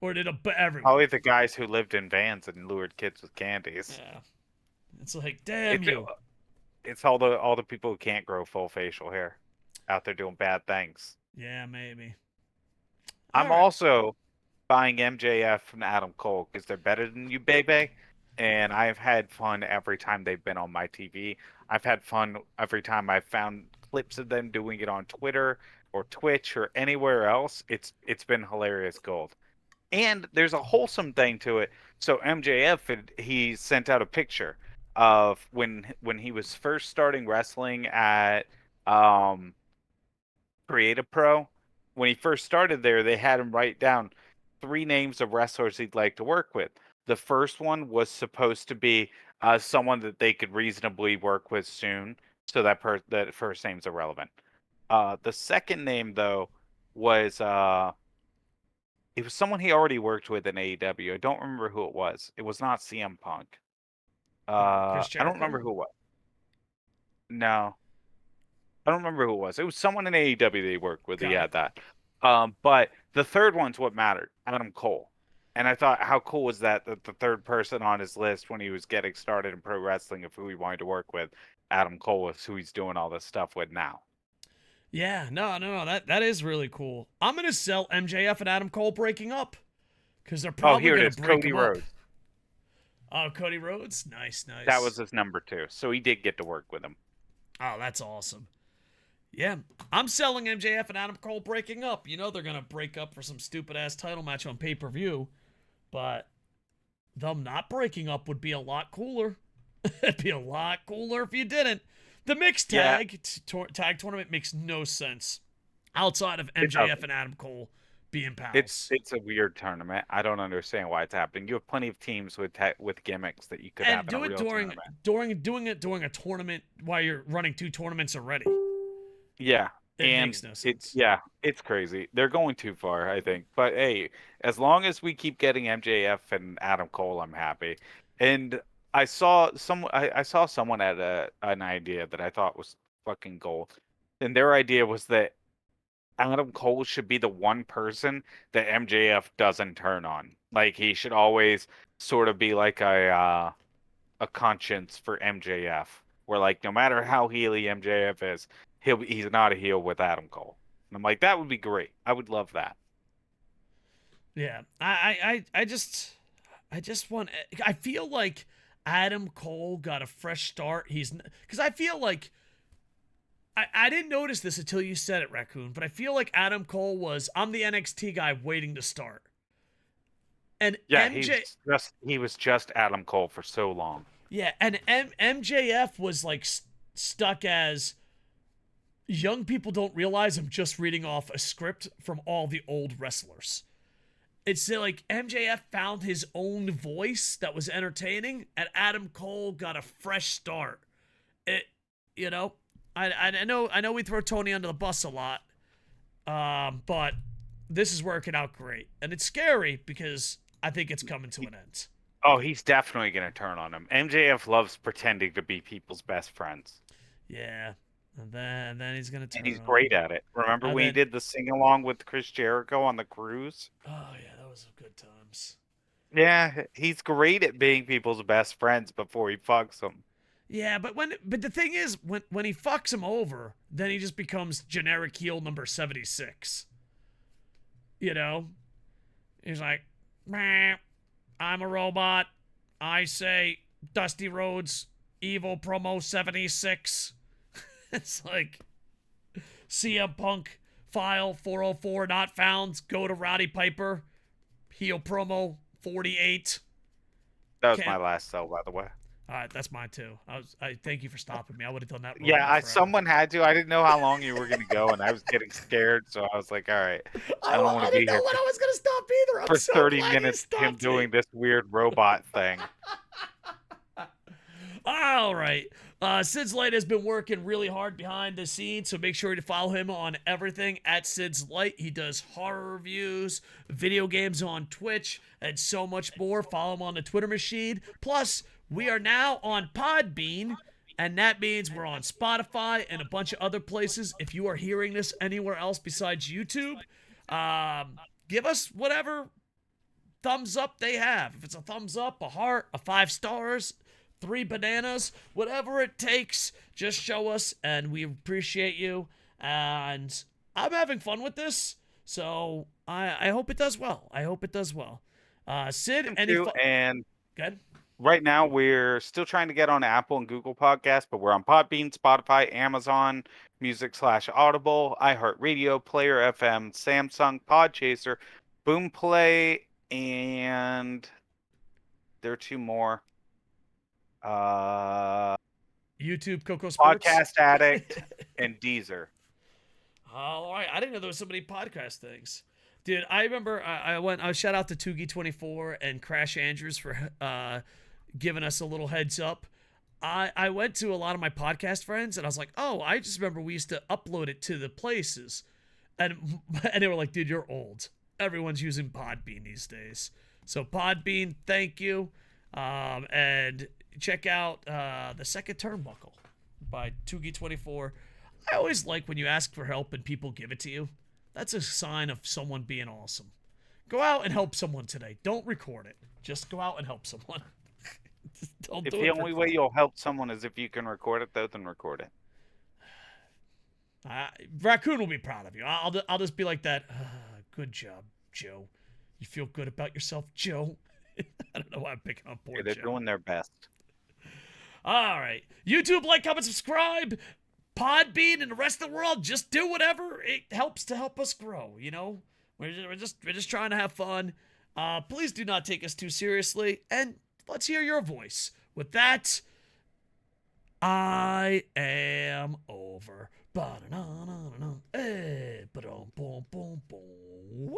Or did everyone? Probably the guys who lived in vans and lured kids with candies. Yeah. It's like, damn you. It's all the people who can't grow full facial hair out there doing bad things. Yeah, maybe. I'm also buying MJF from Adam Cole because they're better than you, baby. And I've had fun every time they've been on my TV. I've had fun every time I've found clips of them doing it on Twitter or Twitch or anywhere else. It's been hilarious gold. And there's a wholesome thing to it. So MJF, he sent out a picture of when he was first starting wrestling at Creative Pro. When he first started there, they had him write down 3 names of wrestlers he'd like to work with. The first one was supposed to be someone that they could reasonably work with soon, so that first name's irrelevant. The second name, though, was it was someone he already worked with in AEW. I don't remember who it was. It was not CM Punk. I don't remember who it was. No. I don't remember who it was. It was someone in AEW they worked with. He had that. But the third one's what mattered. Adam Cole. And I thought, how cool was that the third person on his list when he was getting started in pro wrestling of who he wanted to work with, Adam Cole, is who he's doing all this stuff with now. Yeah, no, that is really cool. I'm gonna sell MJF and Adam Cole breaking up because they're probably gonna break Cody Rhodes. Up. Oh, Cody Rhodes, nice. That was his number 2, so he did get to work with him. Oh, that's awesome. Yeah, I'm selling MJF and Adam Cole breaking up. You know they're gonna break up for some stupid ass title match on pay-per-view, but them not breaking up would be a lot cooler. It'd be a lot cooler if you didn't. The mixed tag tag tournament makes no sense outside of MJF and Adam Cole being pals. It's a weird tournament. I don't understand why it's happening. You have plenty of teams with gimmicks that you could have in a real tournament. Doing it during a tournament while you're running 2 tournaments already. Yeah. It makes no sense. It's crazy. They're going too far, I think. But hey, as long as we keep getting MJF and Adam Cole, I'm happy. And I saw someone had an idea that I thought was fucking gold. And their idea was that Adam Cole should be the one person that MJF doesn't turn on. Like he should always sort of be like a conscience for MJF. Where like no matter how heely MJF is, he's not a heel with Adam Cole. And I'm like, that would be great. I would love that. Yeah, I just want. I feel like Adam Cole got a fresh start. Because I feel like I didn't notice this until you said it, Raccoon. But I feel like Adam Cole was I'm the NXT guy waiting to start. And yeah, he was just Adam Cole for so long. Yeah, and MJF was like stuck as young people don't realize I'm just reading off a script from all the old wrestlers. It's like MJF found his own voice that was entertaining, and Adam Cole got a fresh start. I know we throw Tony under the bus a lot, but this is working out great, and it's scary because I think it's coming to an end. Oh, he's definitely going to turn on him. MJF loves pretending to be people's best friends. Yeah. And then he's gonna And turn he's on him. great at it. Remember And when he then did the sing along with Chris Jericho on the cruise? oh yeah, that was good times. Yeah, he's great at being people's best friends before he fucks them. Yeah, but the thing is, when he fucks him over, then he just becomes generic heel number 76. You know? He's like, "Meh, I'm a robot. I say Dusty Rhodes, evil promo 76." It's like CM Punk file 404 not found. Go to Roddy Piper. Heel promo 48. That was my Can't. last cell, by the way. All right, that's mine too. I thank you for stopping me. I would have done that Yeah, robot forever. someone had to. I didn't know how long you were going to go, and I was getting scared, so I was like, all right, I don't want I to be didn't know here when I was gonna stop either. I'm for so 30 glad you minutes of him stopped doing me. this weird robot thing. All right. SidsLight has been working really hard behind the scenes, so make sure to follow him on everything at SidsLight. He does horror reviews, video games on Twitch, and so much more. Follow him on the Twitter machine. Plus, we are now on Podbean, and that means we're on Spotify and a bunch of other places. If you are hearing this anywhere else besides YouTube, give us whatever thumbs up they have. If it's a thumbs up, a heart, a 5 stars, 3 bananas, whatever it takes, just show us, and we appreciate you. And I'm having fun with this, so I hope it does well. I hope it does well. Sid, any fun? And Good. right now, we're still trying to get on Apple and Google Podcasts, but we're on Podbean, Spotify, Amazon Music/Audible, iHeartRadio, Player FM, Samsung, Podchaser, Boomplay, and there are 2 more. YouTube, Kocosports. Podcast Addict and Deezer. All right, I didn't know there was so many podcast things. Dude, I remember I shout out to Toogie24 and Crash Andrews for giving us a little heads up. I went to a lot of my podcast friends and I was like, oh, I just remember we used to upload it to the places. And they were like, dude, you're old. Everyone's using Podbean these days. So Podbean, thank you. And check out The Second Turnbuckle by Toogie24. I always like when you ask for help and people give it to you. That's a sign of someone being awesome. Go out and help someone today. Don't record it. Just go out and help someone. If the only way you'll help someone is if you can record it, though, then record it. Raccoon will be proud of you. I'll just be like that. Good job, Joe. You feel good about yourself, Joe? I don't know why I'm picking on poor Joe. They're doing their best. All right. YouTube, like, comment, subscribe. Podbean and the rest of the world, just do whatever it helps to help us grow. You know, we're just trying to have fun. Please do not take us too seriously, and let's hear your voice. With that, I am over. Ba-da-na-na-na-na. Eh, ba-dum, boom, boom, boom.